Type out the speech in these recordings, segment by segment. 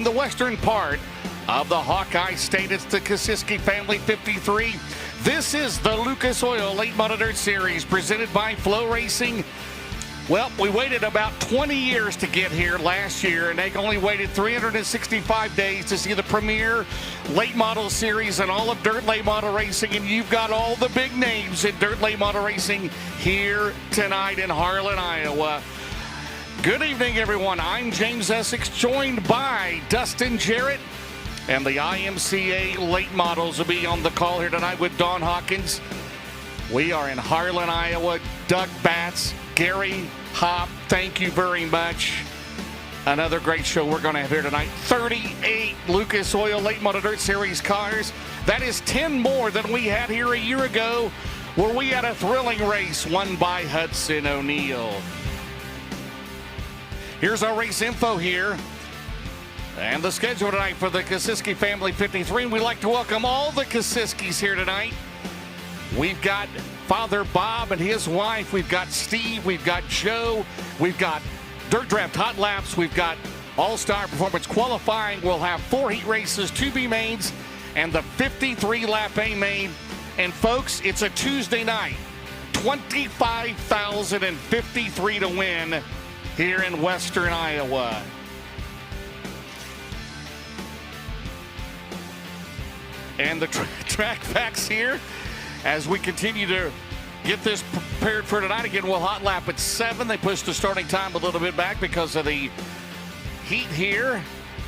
The western part of the Hawkeye State. It's the Kosiski Family 53. This is the Lucas Oil Late Model Dirt Series presented by FloRacing. Well, we waited about 20 years to get here last year, and they only waited 365 days to see the premier late model series and all of dirt late model racing. And you've got all the big names in dirt late model racing here tonight in Harlan, Iowa. Good evening, everyone. I'm James Essex, joined by Dustin Jarrett, and the IMCA late models will be on the call here tonight with Don Hawkins. We are in Harlan, Iowa. Doug Batts, Gary Hopp, thank you very much. Another great show we're going to have here tonight. 38 Lucas Oil Late Model Dirt Series cars. That is 10 more than we had here a year ago, where we had a thrilling race won by Hudson O'Neal. Here's our race info here and the schedule tonight for the Kosiski Family 53. And we'd like to welcome all the Kosiskis here tonight. We've got Father Bob and his wife. We've got Steve. We've got Joe. We've got Dirt Draft Hot Laps. We've got All-Star Performance Qualifying. We'll have 4 heat races, 2 B mains, and the 53-lap A main. And folks, it's a Tuesday night. $25,053 to win here in Western Iowa. And the track facts here as we continue to get this prepared for tonight. Again, we'll hot lap at 7. They pushed the starting time a little bit back because of the heat here.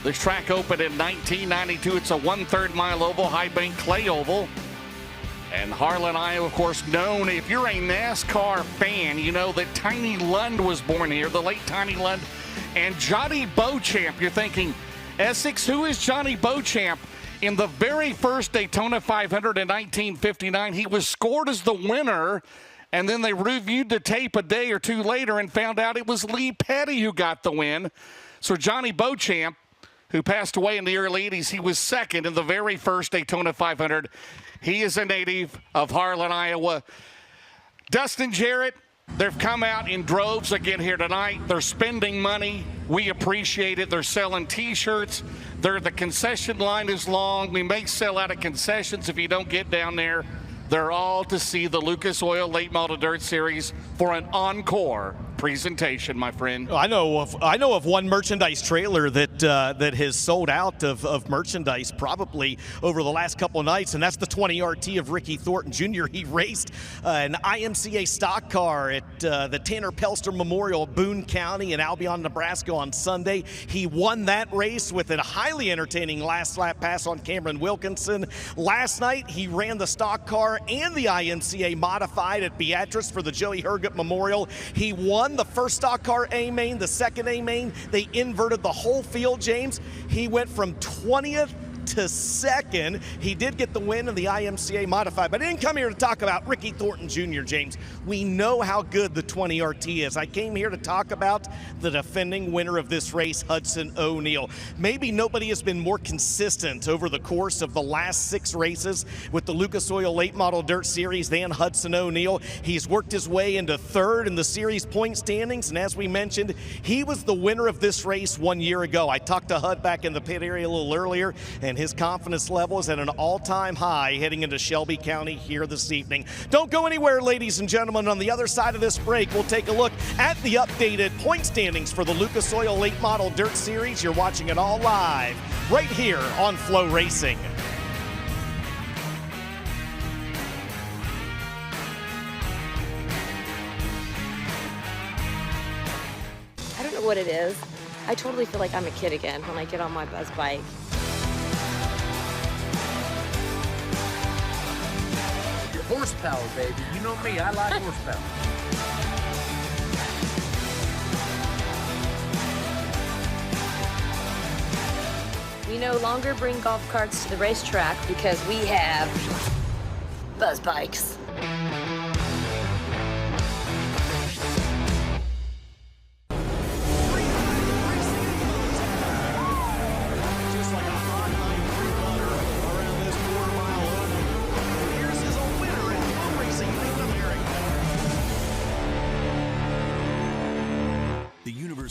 This track opened in 1992. It's a 1/3 mile oval, high bank clay oval. And Harlan, Iowa, of course, known, if you're a NASCAR fan, you know that Tiny Lund was born here, the late Tiny Lund. And Johnny Beauchamp, you're thinking, Essex, who is Johnny Beauchamp? In the very first Daytona 500 in 1959, he was scored as the winner, and then they reviewed the tape a day or two later and found out it was Lee Petty who got the win. So Johnny Beauchamp, who passed away in the early 80s, he was second in the very first Daytona 500. He is a native of Harlan, Iowa. Dustin Jarrett, they've come out in droves again here tonight. They're spending money. We appreciate it. They're selling T-shirts. The concession line is long. We may sell out of concessions if you don't get down there. They're all to see the Lucas Oil Late Model Dirt Series for an encore presentation, my friend. I know of one merchandise trailer that has sold out of merchandise probably over the last couple of nights, and that's the 20 RT of Ricky Thornton Jr. He raced an IMCA stock car at the Tanner Pelster Memorial, Boone County in Albion, Nebraska on Sunday. He won that race with a highly entertaining last lap pass on Cameron Wilkinson. Last night, he ran the stock car and the IMCA modified at Beatrice for the Joey Herget Memorial. He won the first stock car A main, the second A main. They inverted the whole field, James. He went from 20th to second. He did get the win in the IMCA modified, but I didn't come here to talk about Ricky Thornton Jr., James. We know how good the 20 RT is. I came here to talk about the defending winner of this race, Hudson O'Neal. Maybe nobody has been more consistent over the course of the last 6 races with the Lucas Oil Late Model Dirt Series than Hudson O'Neal. He's worked his way into 3rd in the series point standings, and as we mentioned, he was the winner of this race 1 year ago. I talked to Hud back in the pit area a little earlier, and his confidence level is at an all-time high heading into Shelby County here this evening. Don't go anywhere, ladies and gentlemen. On the other side of this break, we'll take a look at the updated point standings for the Lucas Oil Late Model Dirt Series. You're watching it all live right here on FloRacing. I don't know what it is. I totally feel like I'm a kid again when I get on my buzz bike. Horsepower, baby. You know me, I like horsepower. We no longer bring golf carts to the racetrack because we have buzz bikes.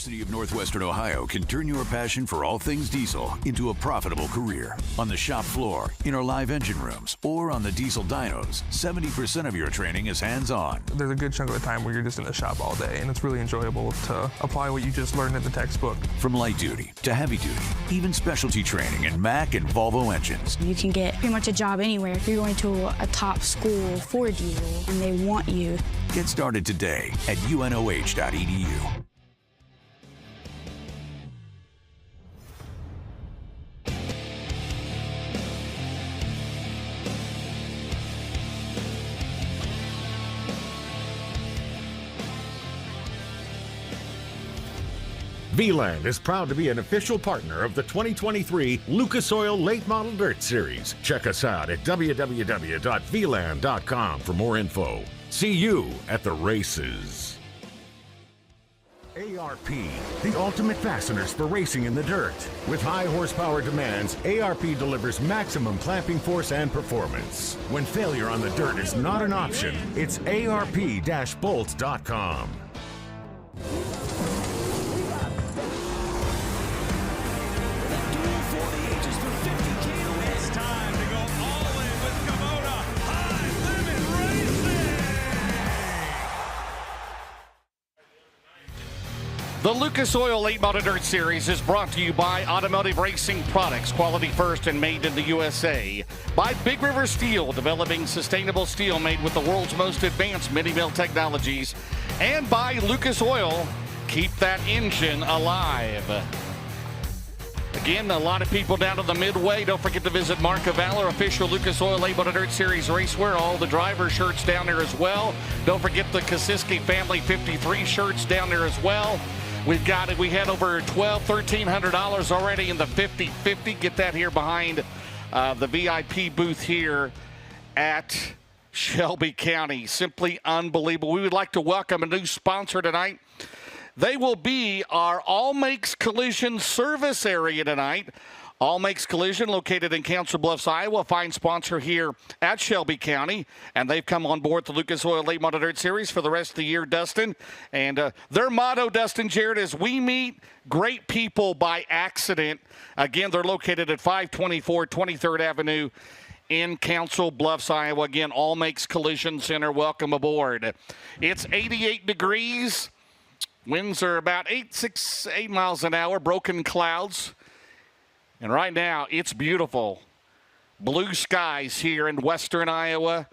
University of Northwestern Ohio can turn your passion for all things diesel into a profitable career. On the shop floor, in our live engine rooms, or on the diesel dynos, 70% of your training is hands-on. There's a good chunk of the time where you're just in the shop all day, and it's really enjoyable to apply what you just learned in the textbook. From light duty to heavy duty, even specialty training in Mack and Volvo engines. You can get pretty much a job anywhere if you're going to a top school for diesel and they want you. Get started today at unoh.edu. V-Land is proud to be an official partner of the 2023 Lucas Oil Late Model Dirt Series. Check us out at www.vland.com for more info. See you at the races. ARP, the ultimate fasteners for racing in the dirt. With high horsepower demands, ARP delivers maximum clamping force and performance. When failure on the dirt is not an option, it's arp-bolts.com. The Lucas Oil Late Model Dirt Series is brought to you by Automotive Racing Products, quality first and made in the USA. By Big River Steel, developing sustainable steel made with the world's most advanced mini-mill technologies. And by Lucas Oil, keep that engine alive. Again, a lot of people down to the Midway. Don't forget to visit Mark of Valor, official Lucas Oil Late Model Dirt Series racewear. All the driver shirts down there as well. Don't forget the Kosiski Family 53 shirts down there as well. We had over $1,300 already in the 50-50. Get that here behind the VIP booth here at Shelby County. Simply unbelievable. We would like to welcome a new sponsor tonight. They will be our All Makes Collision service area tonight. All Makes Collision, located in Council Bluffs, Iowa, fine sponsor here at Shelby County. And they've come on board the Lucas Oil Late Model Dirt Series for the rest of the year, Dustin. And their motto, Dustin, Jared, is we meet great people by accident. Again, they're located at 524 23rd Avenue in Council Bluffs, Iowa. Again, All Makes Collision Center. Welcome aboard. It's 88 degrees. Winds are about 8 miles an hour, broken clouds. And right now, it's beautiful. Blue skies here in western Iowa.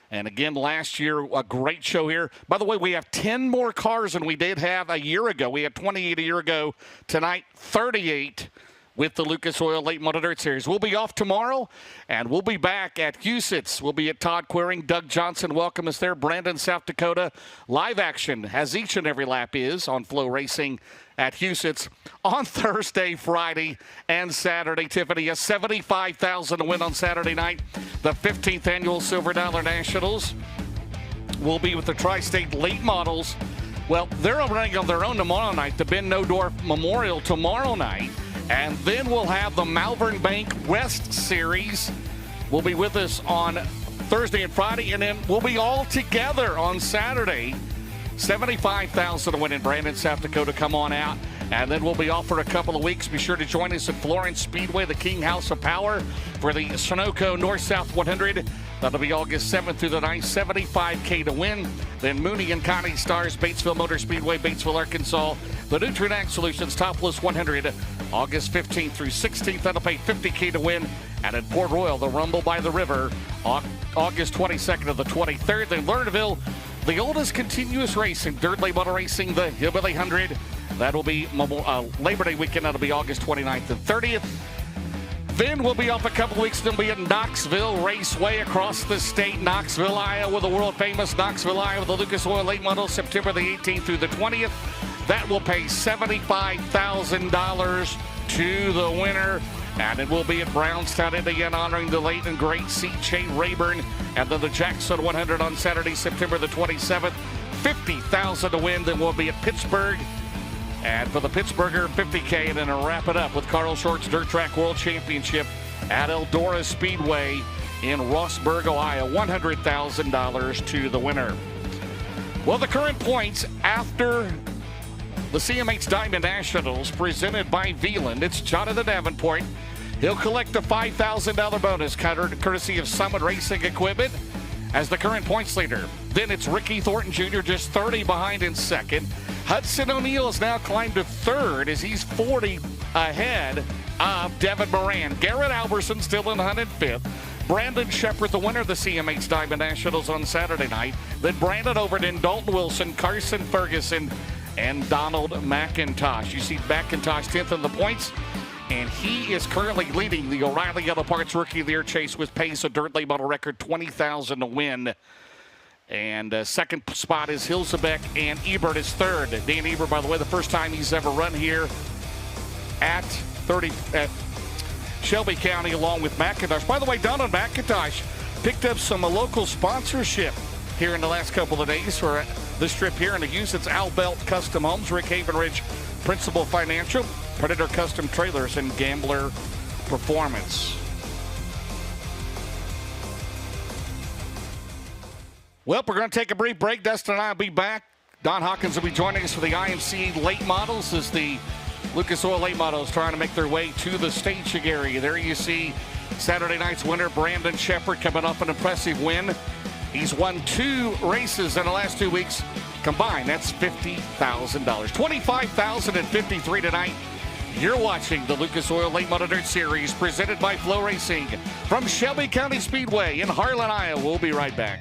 And again, last year, a great show here. By the way, we have 10 more cars than we did have a year ago. We had 28 a year ago. Tonight, 38 with the Lucas Oil Late Model Dirt Series. We'll be off tomorrow, and we'll be back at Huset's. We'll be at Todd Queering. Doug Johnson welcome us there. Brandon, South Dakota. Live action, as each and every lap is, on FloRacing at Huset's on Thursday, Friday, and Saturday. Tiffany, a $75,000 to win on Saturday night. The 15th annual Silver Dollar Nationals will be with the Tri-State Late Models. Well, they're running on their own tomorrow night. The Ben Nodorf Memorial tomorrow night. And then we'll have the Malvern Bank West Series. Will be with us on Thursday and Friday, and then we'll be all together on Saturday. $75,000 to win in Brandon, South Dakota. Come on out. And then we'll be off for a couple of weeks. Be sure to join us at Florence Speedway, the King House of Power, for the Sunoco North-South 100. That'll be August 7th through the 9th, $75K to win. Then Mooney and Connie Stars, Batesville Motor Speedway, Batesville, Arkansas. The Nutrient Solutions Topless 100, August 15th through 16th. That'll pay $50K to win. And at Port Royal, the Rumble by the River, August 22nd to the 23rd. Then Lernerville, the oldest continuous race in dirt late model racing, the Hillbilly 100. That'll be Labor Day weekend. That'll be August 29th and 30th. Then we'll be off a couple of weeks. Then we'll be at Knoxville Raceway across the state. Knoxville, Iowa, the world famous Knoxville, Iowa, the Lucas Oil Late Model, September the 18th through the 20th. That will pay $75,000 to the winner. And it will be at Brownstown, Indiana, honoring the late and great C.J. Rayburn. And then the Jackson 100 on Saturday, September the 27th. $50,000 to win. Then we'll be at Pittsburgh. And for the Pittsburgher, $50K. And then to wrap it up with Carl Short's Dirt Track World Championship at Eldora Speedway in Rossburg, Ohio. $100,000 to the winner. Well, the current points after the CMH Diamond Nationals presented by Veland. It's Jonathan Davenport. He'll collect a $5,000 bonus courtesy of Summit Racing Equipment as the current points leader. Then it's Ricky Thornton Jr. just 30 behind in second. Hudson O'Neal has now climbed to third as he's 40 ahead of Devin Moran. Garrett Alberson still in hunt in fifth. Brandon Shepard, the winner of the CMH Diamond Nationals on Saturday night. Then Brandon Overton, Dalton Wilson, Carson Ferguson, and Donald McIntosh. You see McIntosh 10th in the points, and he is currently leading the O'Reilly Auto Parts Rookie of the Year chase with pace, a dirt late model record, 20,000 to win. And second spot is Hilsebeck, and Ebert is third. Dan Ebert, by the way, the first time he's ever run here at Shelby County along with McIntosh. By the way, Donald McIntosh picked up some local sponsorship here in the last couple of days for this trip here in the Houston's Al Belt Custom Homes, Rick Havenridge, Principal Financial, Predator Custom Trailers, and Gambler Performance. Well, we're going to take a brief break. Dustin and I will be back. Don Hawkins will be joining us for the IMCA late models as the Lucas Oil late models trying to make their way to the staging area. There you see Saturday night's winner, Brandon Shepard, coming off an impressive win. He's won 2 races in the last 2 weeks. Combined, that's $50,000. $25,053 tonight. You're watching the Lucas Oil Late Model Dirt Series presented by FloRacing from Shelby County Speedway in Harlan, Iowa. We'll be right back.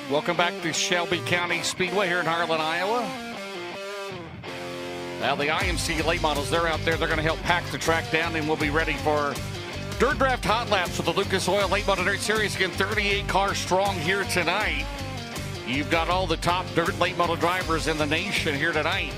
Welcome back to Shelby County Speedway here in Harlan, Iowa. Now the IMCA late models, they're out there. They're going to help pack the track down, and we'll be ready for Dirt Draft Hot Laps with the Lucas Oil Late Model Dirt Series. Again, 38 cars strong here tonight. You've got all the top dirt late model drivers in the nation here tonight.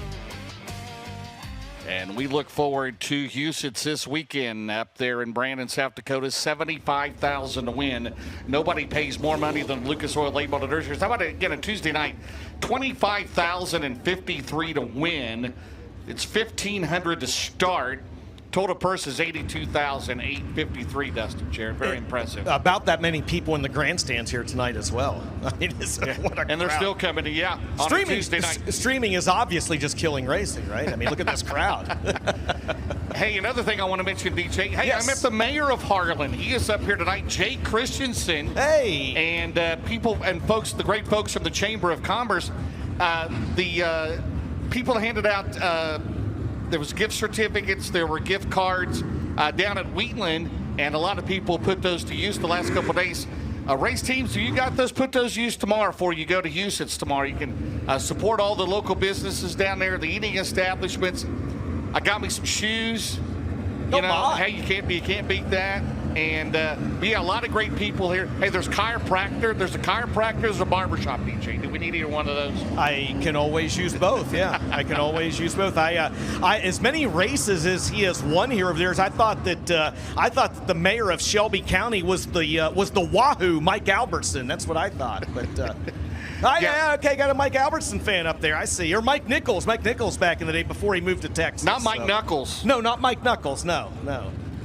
And we look forward to Houston this weekend up there in Brandon, South Dakota. $75,000 to win. Nobody pays more money than Lucas Oil Late Model Dirt Series. How about, again, a Tuesday night? $25,053 to win. It's $1,500 to start. Total purse is $82,853, Dustin Jarrett. Very impressive. About that many people in the grandstands here tonight as well. I mean, what a and they're crowd. still coming to, on a Tuesday night. Streaming is obviously just killing racing, right? I mean, look at this crowd. Hey, another thing I want to mention, DJ. Hey, Yes. I met the mayor of Harlan. He is up here tonight, Jay Christensen. Hey. And people and folks, the great folks from the Chamber of Commerce, the people handed out, there was gift certificates, there were gift cards down at Wheatland, and a lot of people put those to use the last couple of days. Race teams, you got those? Put those to use tomorrow before you go to Houston's tomorrow. You can support all the local businesses down there, the eating establishments. I got me some shoes. Hey, you can't beat that. And a lot of great people here. Hey, there's chiropractor. There's a chiropractor. There's a barbershop, DJ. Do we need either one of those? I can always use both. Yeah, I can always use both. I as many races as he has won here of theirs. I thought that the mayor of Shelby County was the Wahoo Mike Albertson. That's what I thought. But okay, got a Mike Albertson fan up there. I see. Or Mike Nichols. Mike Nichols back in the day before he moved to Texas. Not Mike Knuckles. No, not Mike Knuckles. No.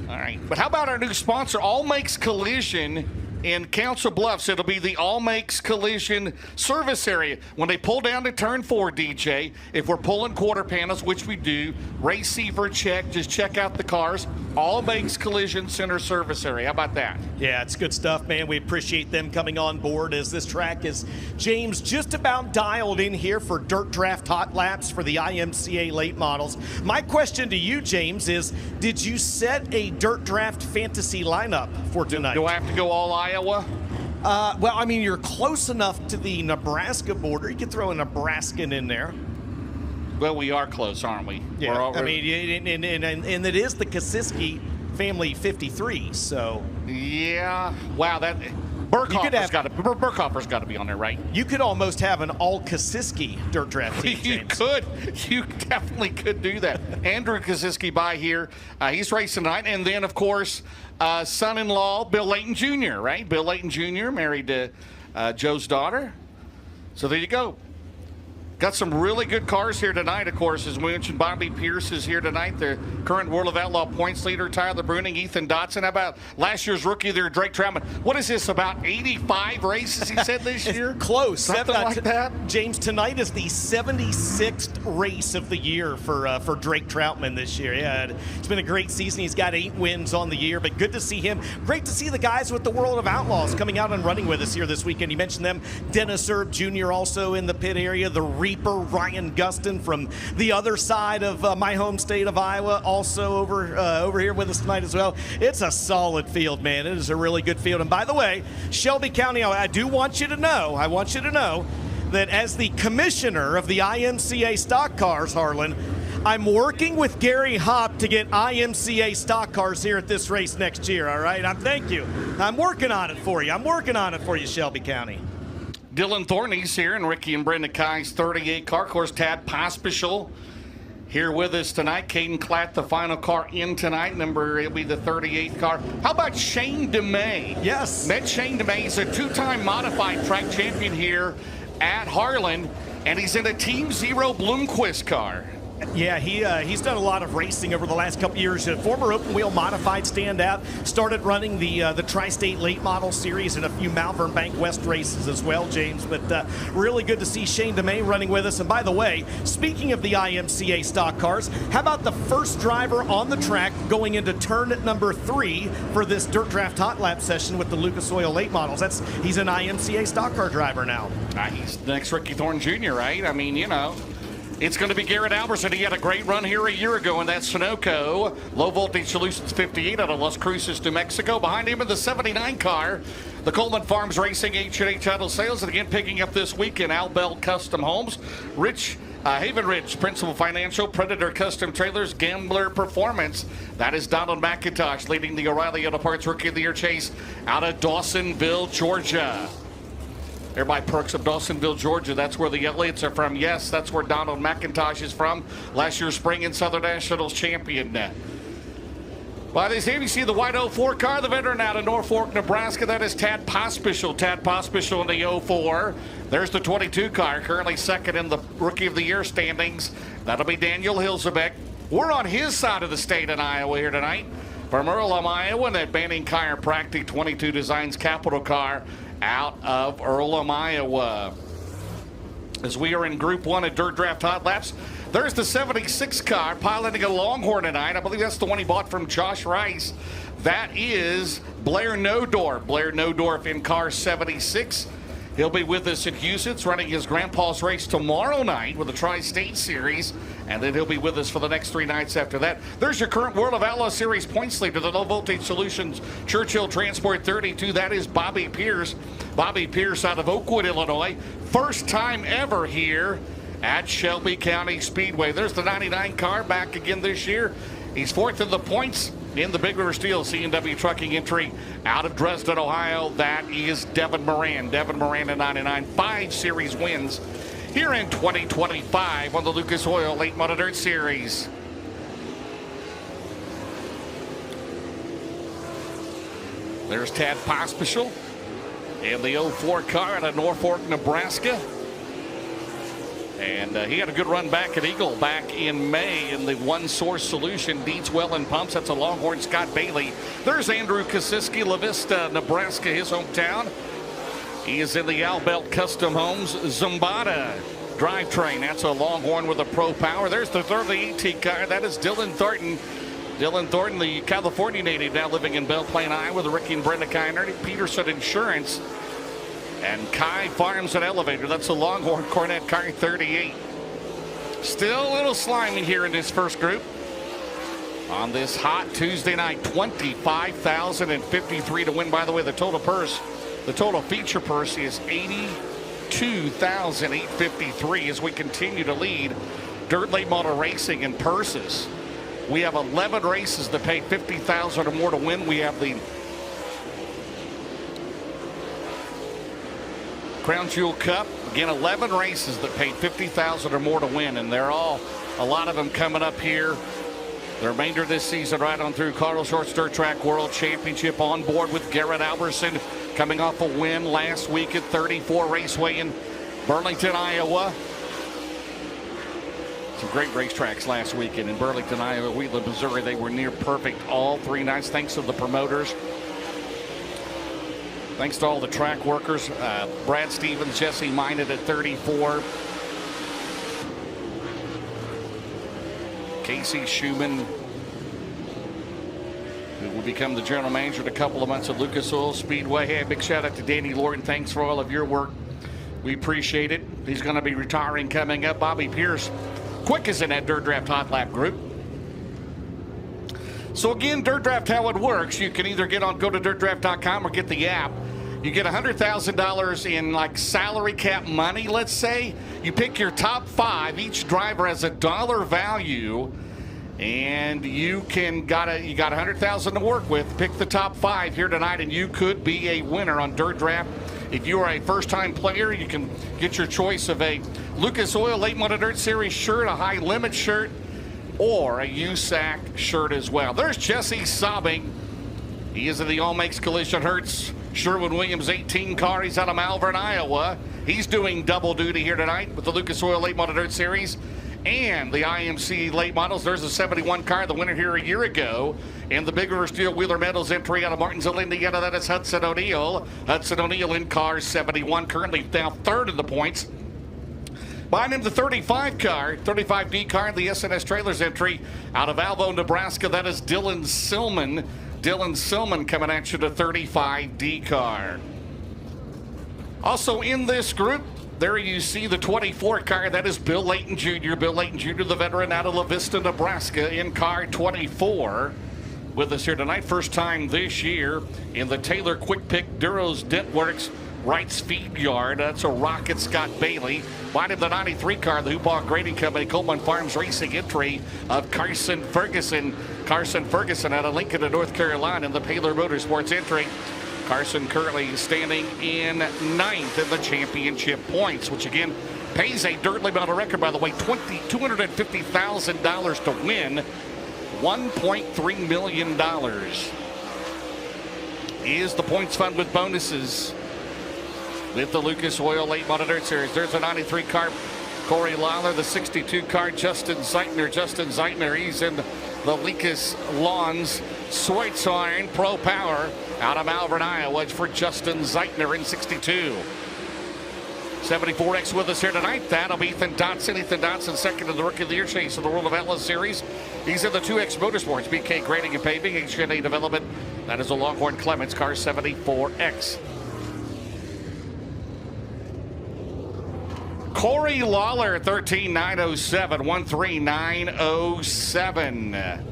All right. But how about our new sponsor, All Makes Collision in Council Bluffs? It'll be the All Makes Collision service area. When they pull down to turn 4, DJ, if we're pulling quarter panels, which we do, receiver check, just check out the cars. All Makes Collision Center service area. How about that? Yeah, it's good stuff, man. We appreciate them coming on board as this track is, James, just about dialed in here for Dirt Draft Hot Laps for the IMCA late models. My question to you, James, is did you set a Dirt Draft fantasy lineup for tonight? Do I have to go all Iowa? Well, I mean, you're close enough to the Nebraska border. You could throw a Nebraskan in there. Well, we are close, aren't we? Yeah, I mean, and it is the Kosiski family 53, so. Yeah, wow, that Burkhofer's got to be on there, right? You could almost have an all Kosiski dirt draft team, James. You definitely could do that. Andrew Kosiski by here. He's racing tonight. And then, of course, son-in-law, Bill Layton Jr., right? Bill Layton Jr. married to Joe's daughter. So there you go. Got some really good cars here tonight, of course. As we mentioned, Bobby Pierce is here tonight, the current World of Outlaw points leader, Tyler Bruning, Ethan Dotson. How about last year's rookie there, Drake Troutman? What is this, about 85 races, he said, this year? Close. Something like that? James, tonight is the 76th race of the year for Drake Troutman this year. Yeah, it's been a great season. He's got 8 wins on the year, but good to see him. Great to see the guys with the World of Outlaws coming out and running with us here this weekend. You mentioned them. Dennis Erb Jr. also in the pit area. The Reaper, Ryan Gustin from the other side of my home state of Iowa, also over here with us tonight as well. It's a solid field, man. It is a really good field. And by the way, Shelby County, I want you to know that as the commissioner of the IMCA stock cars, Harlan, I'm working with Gary Hopp to get IMCA stock cars here at this race next year, all right? Thank you. I'm working on it for you, Shelby County. Dylan Thorney's here, and Ricky and Brenda Kai's 38 car course. Tad Pospisil here with us tonight. Caden Klatt, the final car in tonight. It'll be the 38 car. How about Shane DeMay? Yes. Met Shane DeMay. He's a 2-time modified track champion here at Harlan, and he's in a Team Zero Bloomquist car. Yeah, he's done a lot of racing over the last couple years. A former open wheel modified standout. Started running the Tri-State Late Model Series and a few Malvern Bank West races as well, James. But really good to see Shane DeMay running with us. And by the way, speaking of the IMCA stock cars, how about the first driver on the track going into turn number 3 for this Dirt Draft Hot Lap session with the Lucas Oil Late Models? He's an IMCA stock car driver now. He's the next Ricky Thorne Jr., right? I mean, you know. It's going to be Garrett Albertson. He had a great run here a year ago in that Sunoco Low Voltage Solutions 58 out of Las Cruces, New Mexico. Behind him in the 79 car, The Coleman Farms Racing H&H Title Sales, and again picking up this week in Al Bell Custom Homes, Haven Ridge, Principal Financial, Predator Custom Trailers, Gambler Performance. That is Donald McIntosh leading the O'Reilly Auto Parts Rookie of the Year chase out of Dawsonville, Georgia. Everybody perks of Dawsonville, Georgia. That's where the Elliots are from. Yes, that's where Donald McIntosh is from. Last year's Spring and Southern Nationals champion. By this here, you see the white 04 car, the veteran out of Norfolk, Nebraska. That is Tad Pospischal. Tad Pospischal in the 04. There's the 22 car, currently second in the Rookie of the Year standings. That'll be Daniel Hilsebeck. We're on his side of the state in Iowa here tonight. From Earlham, Iowa, that Banning Chiropractic 22 Designs Capital car out of Earlham, Iowa. As we are in Group 1 at Dirt Draft Hot Laps, there's the 76 car piloting a Longhorn tonight. I believe that's the one he bought from Josh Rice. That is Blair Nodorf. Blair Nodorf in car 76. He'll be with us in Houston. It's running his grandpa's race tomorrow night with the Tri-State Series, and then he'll be with us for the next 3 nights after that. There's your current World of Outlaw Series points leader, the Low Voltage Solutions Churchill Transport 32. That is Bobby Pierce. Bobby Pierce out of Oakwood, Illinois. First time ever here at Shelby County Speedway. There's the 99 car back again this year. He's fourth in the points in the Big River Steel C&W Trucking entry out of Dresden, Ohio. That is Devin Moran. Devin Moran in 99. 5 series wins here in 2025 on the Lucas Oil Late Model Dirt Series. There's Tad Pospischal in the 04 car out of Norfolk, Nebraska. And he had a good run back at Eagle back in May in the One Source Solution, Deeds Well and Pumps. That's a Longhorn Scott Bailey. There's Andrew Kosiski, La Vista, Nebraska, his hometown. He is in the Al Belt Custom Homes Zumbada drivetrain. That's a Longhorn with a Pro Power. There's the 30AT car. That is Dylan Thornton. Dylan Thornton, the California native, now living in Belle Plaine, Iowa, with Ricky and Brenda Kiner, Peterson Insurance. And Kai Farms and Elevator. That's a Longhorn Cornet car 38. Still a little slimy here in this first group. On this hot Tuesday night, $25,053 to win. By the way, the total purse, the total feature purse is $82,853 as we continue to lead Dirt Late Model Racing in purses. We have 11 races that pay $50,000 or more to win. We have the Crown Jewel Cup, again, 11 races that paid $50,000 or more to win, and they're all, a lot of them coming up here. The remainder of this season right on through. Carl Shorts Dirt Track World Championship on board with Garrett Alberson, coming off a win last week at 34 Raceway in Burlington, Iowa. Some great racetracks last weekend in Burlington, Iowa, Wheatland, Missouri. They were near perfect all 3 nights, thanks to the promoters. Thanks to all the track workers. Brad Stevens, Jesse Minot at 34. Casey Schumann, who will become the general manager in a couple of months at Lucas Oil Speedway. Hey, a big shout out to Danny Lorton. Thanks for all of your work. We appreciate it. He's going to be retiring coming up. Bobby Pierce, quick is in that Dirt Draft Hot Lap group. So again, Dirt Draft, how it works, you can either go to dirtdraft.com or get the app. You get $100,000 in like salary cap money, let's say. You pick your top 5. Each driver has $1 value, and you got $100,000 to work with. Pick the top 5 here tonight, and you could be a winner on Dirt Draft. If you are a first-time player, you can get your choice of a Lucas Oil Late Model Dirt Series shirt, a High Limit shirt, or a USAC shirt as well. There's Jesse Sobbing. He is in the All Makes Collision Hertz Sherwin-Williams 18 car. He's out of Malvern, Iowa. He's doing double duty here tonight with the Lucas Oil Late Model Dirt Series and the IMCA Late Models. There's a 71 car, the winner here a year ago in the Big River Steel Wheeler Metals entry out of Martinsville, Indiana. That is Hudson O'Neill. Hudson O'Neill in car 71, currently now 3rd in the points. Behind him, the 35 car, 35D car, the SNS Trailers entry out of Alvo, Nebraska. That is Dylan Silman. Dylan Silman coming at you, the 35D car. Also in this group, there you see the 24 car. That is Bill Layton Jr. Bill Layton Jr., the veteran out of La Vista, Nebraska, in car 24. with us here tonight. First time this year in the Taylor Quick Pick Duros Dentworks Wright's Feed Yard. That's a Rocket Scott Bailey. Behind him, the 93 car, the Hoopaw Grading Company, Coleman Farms Racing entry of Carson Ferguson. Carson Ferguson out of Lincoln to North Carolina in the Paler Motorsports entry. Carson currently standing in 9th in the championship points, which again pays a dirt late model record, by the way, $250,000 to win. $1.3 million is the points fund with bonuses with the Lucas Oil Late Model Dirt Series. There's a 93 car, Corey Lawler, the 62 car, Justin Zeitner. Justin Zeitner, he's in the Lucas Lawns Schweitzer Pro Power out of Malvern, Iowa. It's for Justin Zeitner in 62. 74X with us here tonight. That'll be Ethan Dotson. Ethan Dotson second in the Rookie of the Year chase of the World of Atlas Series. He's in the 2X Motorsports, BK Grading and Paving, HNA Development. That is a Longhorn Clements car, 74X. Corey Lawler, 13,907, 13,907.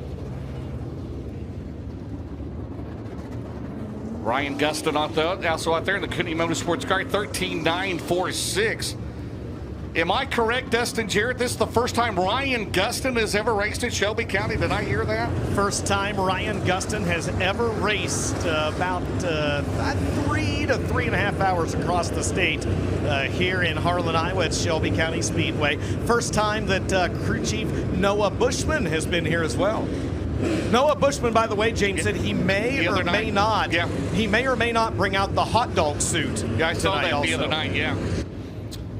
Ryan Gustin also out there in the Cooney Motorsports car, 13,946. Am I correct, Dustin Jarrett? This is the first time Ryan Gustin has ever raced in Shelby County. Did I hear that? First time Ryan Gustin has ever raced about 3 to 3.5 hours across the state here in Harlan, Iowa at Shelby County Speedway. First time that crew chief Noah Bushman has been here as well. Noah Bushman, by the way, James said he may or may not. Yeah. He may or may not bring out the hot dog suit. Yeah, I saw that also. the other night, yeah.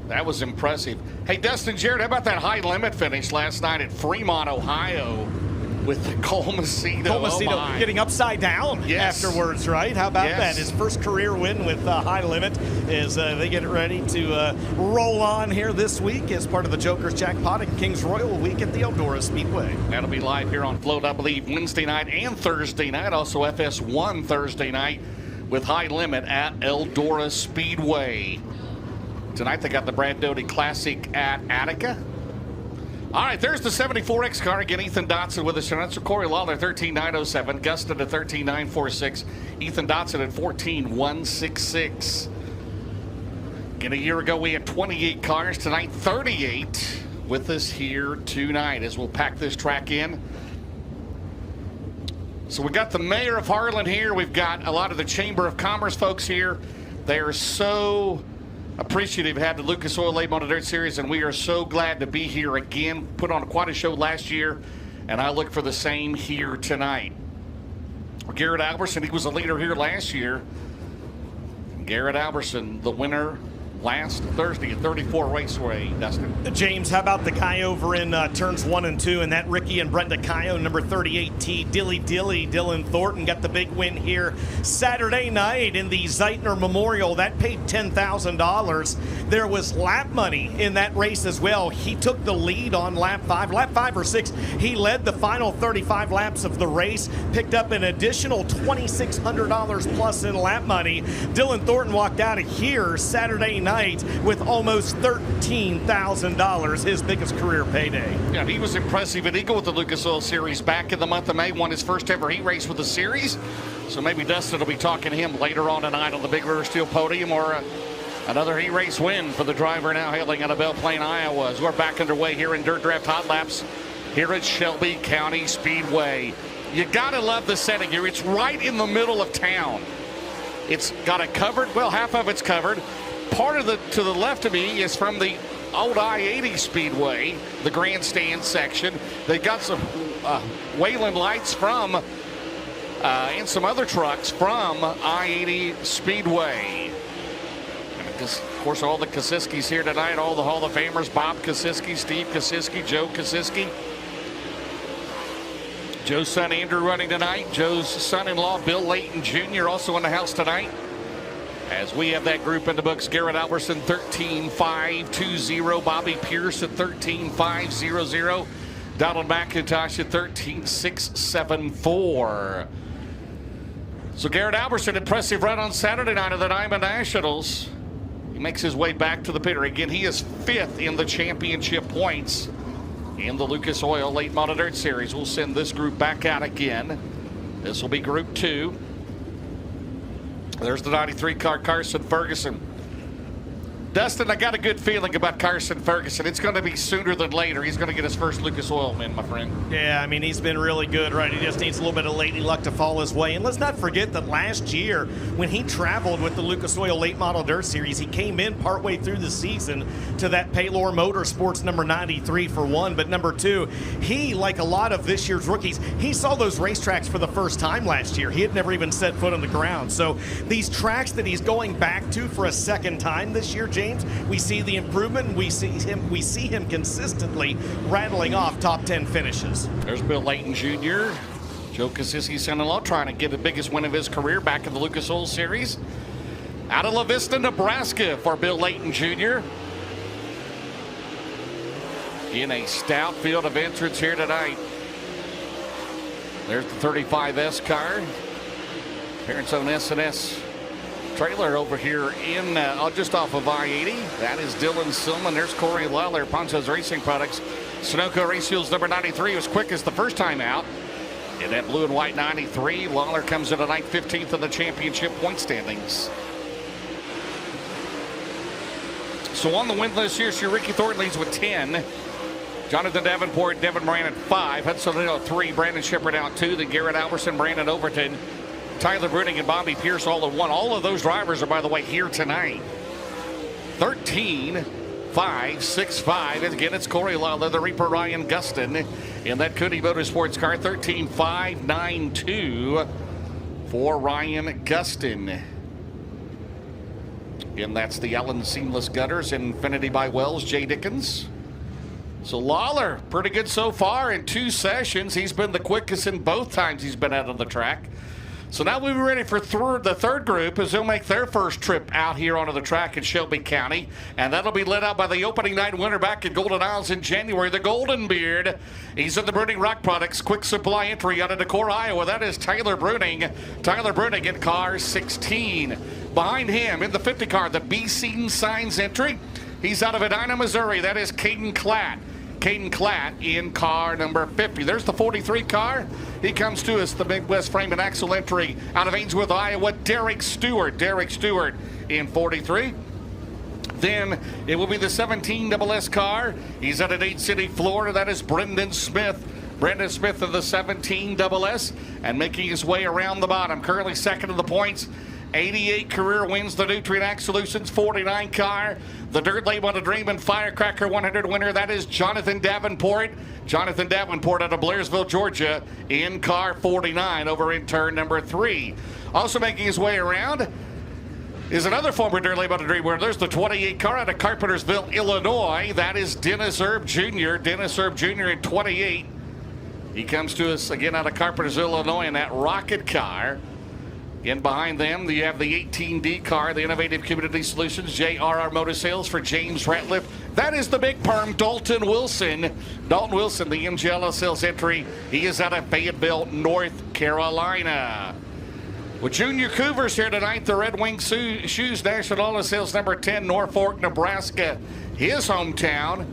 That was impressive. Hey, Dustin Jarrett, how about that high limit finish last night at Fremont, Ohio with Cole Macedo? Cole Macedo getting upside down afterwards, right? How about that? His first career win with high limit as they get ready to roll on here this week as part of the Joker's Jackpot and Kings Royal week at the Eldora Speedway. That'll be live here on Float, I believe, Wednesday night and Thursday night. Also FS1 Thursday night with high limit at Eldora Speedway. Tonight they got the Brad Doty Classic at Attica. All right, there's the 74X car. Again, Ethan Dotson with us. That's Corey Lawler, 13,907. Gustin at 13,946. Ethan Dotson at 14,166. Again, a year ago we had 28 cars. Tonight, 38 with us here tonight as we'll pack this track in. So we got the mayor of Harlan here. We've got a lot of the Chamber of Commerce folks here. They are so appreciative had the Lucas Oil Late Model Dirt Series, and we are so glad to be here again. Put on quite a show last year, and I look for the same here tonight. Garrett Alberson, he was a leader here last year. Garrett Alberson, the winner last Thursday at 34 Raceway, Dustin. James, how about the guy over in turns 1 and 2, and that Ricky and Brenda Cayo, number 38T, Dilly Dylan Thornton got the big win here Saturday night in the Zeitner Memorial. That paid $10,000. There was lap money in that race as well. He took the lead on lap 5 or 6. He led the final 35 laps of the race, picked up an additional $2,600 plus in lap money. Dylan Thornton walked out of here Saturday night with almost $13,000, his biggest career payday. Yeah, he was impressive at Eagle with the Lucas Oil Series back in the month of May. Won his first ever heat race with the series. So maybe Dustin will be talking to him later on tonight on the Big River Steel podium, or another heat race win for the driver now hailing out of Belle Plaine, Iowa. As we're back underway here in Dirt Draft Hot Laps here at Shelby County Speedway. You gotta love the setting here. It's right in the middle of town. It's got it covered. Well, half of it's covered. Part of to the left of me is from the old I-80 Speedway, the grandstand section. They got some Wayland lights from and some other trucks from I-80 Speedway. And of course, all the Kosiskis here tonight, all the Hall of Famers, Bob Kosiski, Steve Kosiski, Joe Kosiski. Joe's son Andrew running tonight. Joe's son-in-law Bill Layton Jr. also in the house tonight. As we have that group in the books, Garrett Alberson 13,520, Bobby Pierce at 13,500, Donald McIntosh at 13,674. So Garrett Alberson, impressive run on Saturday night of the Diamond Nationals. He makes his way back to the pitter. Again, he is 5th in the championship points in the Lucas Oil Late Model Dirt Series. We'll send this group back out again This will be Group 2. There's the 93 car, Carson Ferguson. Dustin, I got a good feeling about Carson Ferguson. It's going to be sooner than later. He's going to get his first Lucas Oil win, my friend. Yeah, I mean, he's been really good, right? He just needs a little bit of lady luck to fall his way. And let's not forget that last year, when he traveled with the Lucas Oil Late Model Dirt Series, he came in partway through the season to that Paylor Motorsports number 93 for one. But number two, he, like a lot of this year's rookies, he saw those racetracks for the first time last year. He had never even set foot on the ground. So these tracks that he's going back to for a second time this year, James, we see the improvement, and we see him consistently rattling off top 10 finishes. There's Bill Layton Jr., Joe Cassisi's son-in-law, trying to get the biggest win of his career back in the Lucas Oil Series. Out of La Vista, Nebraska for Bill Layton Jr. In a stout field of entrants here tonight. There's the 35S car. Parents own S&S trailer over here in just off of I-80. That is Dylan Silman. There's Corey Lawler, Poncho's Racing Products. Sunoco Race Fuels number 93 was quickest the first time out. In that blue and white 93, Lawler comes in tonight 15th in the championship point standings. So on the win list here, Ricky Thornton leads with 10. Jonathan Davenport, Devin Moran at 5. Hudson Liddell 3. Brandon Shepard out 2. Then Garrett Alberson, Brandon Overton, Tyler Bruning, and Bobby Pierce all in 1. All of those drivers are, by the way, here tonight. 13, 5, 6, 5. And again, it's Corey Lawler, the Reaper Ryan Gustin in that Cody Motorsports car. 13, 5, 9, 2 for Ryan Gustin. And that's the Allen Seamless Gutters, Infinity by Wells, Jay Dickens. So Lawler, pretty good so far in 2 sessions. He's been the quickest in both times he's been out on the track. So now we'll be ready for the third group as they'll make their first trip out here onto the track in Shelby County. And that'll be led out by the opening night winner back at Golden Isles in January, the Golden Beard. He's in the Bruning Rock Products Quick Supply entry out of Decorah, Iowa. That is Tyler Bruning. Tyler Bruning in car 16. Behind him in the 50 car, the B-Scene Signs entry. He's out of Edina, Missouri. That is Caden Klatt. Caden Klatt in car number 50. There's the 43 car. He comes to us, the Midwest Frame and Axle entry out of Ainsworth, Iowa, Derek Stewart. Derek Stewart in 43. Then it will be the 17 SS car. He's out of Dade City, Florida. That is Brendan Smith. Brendan Smith of the 17 SS and making his way around the bottom. Currently second in the points. 88 career wins, the Nutrient Ag Solutions 49 car. The Dirt Label on a Dream and Firecracker 100 winner, that is Jonathan Davenport. Jonathan Davenport out of Blairsville, Georgia in car 49 over in turn number 3. Also making his way around is another former Dirt Label on a Dream winner. There's the 28 car out of Carpentersville, Illinois. That is Dennis Erb Jr. Dennis Erb Jr. in 28. He comes to us again out of Carpentersville, Illinois in that rocket car. In behind them, you have the 18D car, the Innovative Community Solutions, JRR Motor Sales for James Ratliff. That is the big perm, Dalton Wilson. Dalton Wilson, the MGL sales entry. He is out of Fayetteville, North Carolina. With Junior Couvers here tonight, the Red Wing Shoes National Auto Sales number 10, Norfolk, Nebraska, his hometown.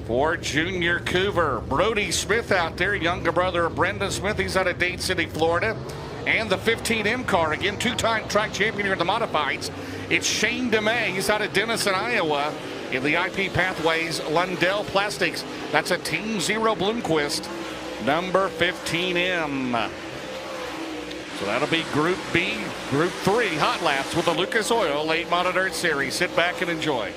For Junior Couver, Brody Smith out there, younger brother of Brendan Smith. He's out of Dade City, Florida. And the 15M car, again, 2-time track champion here in the Modifieds. It's Shane DeMay. He's out of Denison, Iowa. In the IP Pathways, Lundell Plastics. That's a Team Zero Bloomquist, number 15M. So that'll be Group B, Group 3 hot laps with the Lucas Oil Late Model Dirt Series. Sit back and enjoy.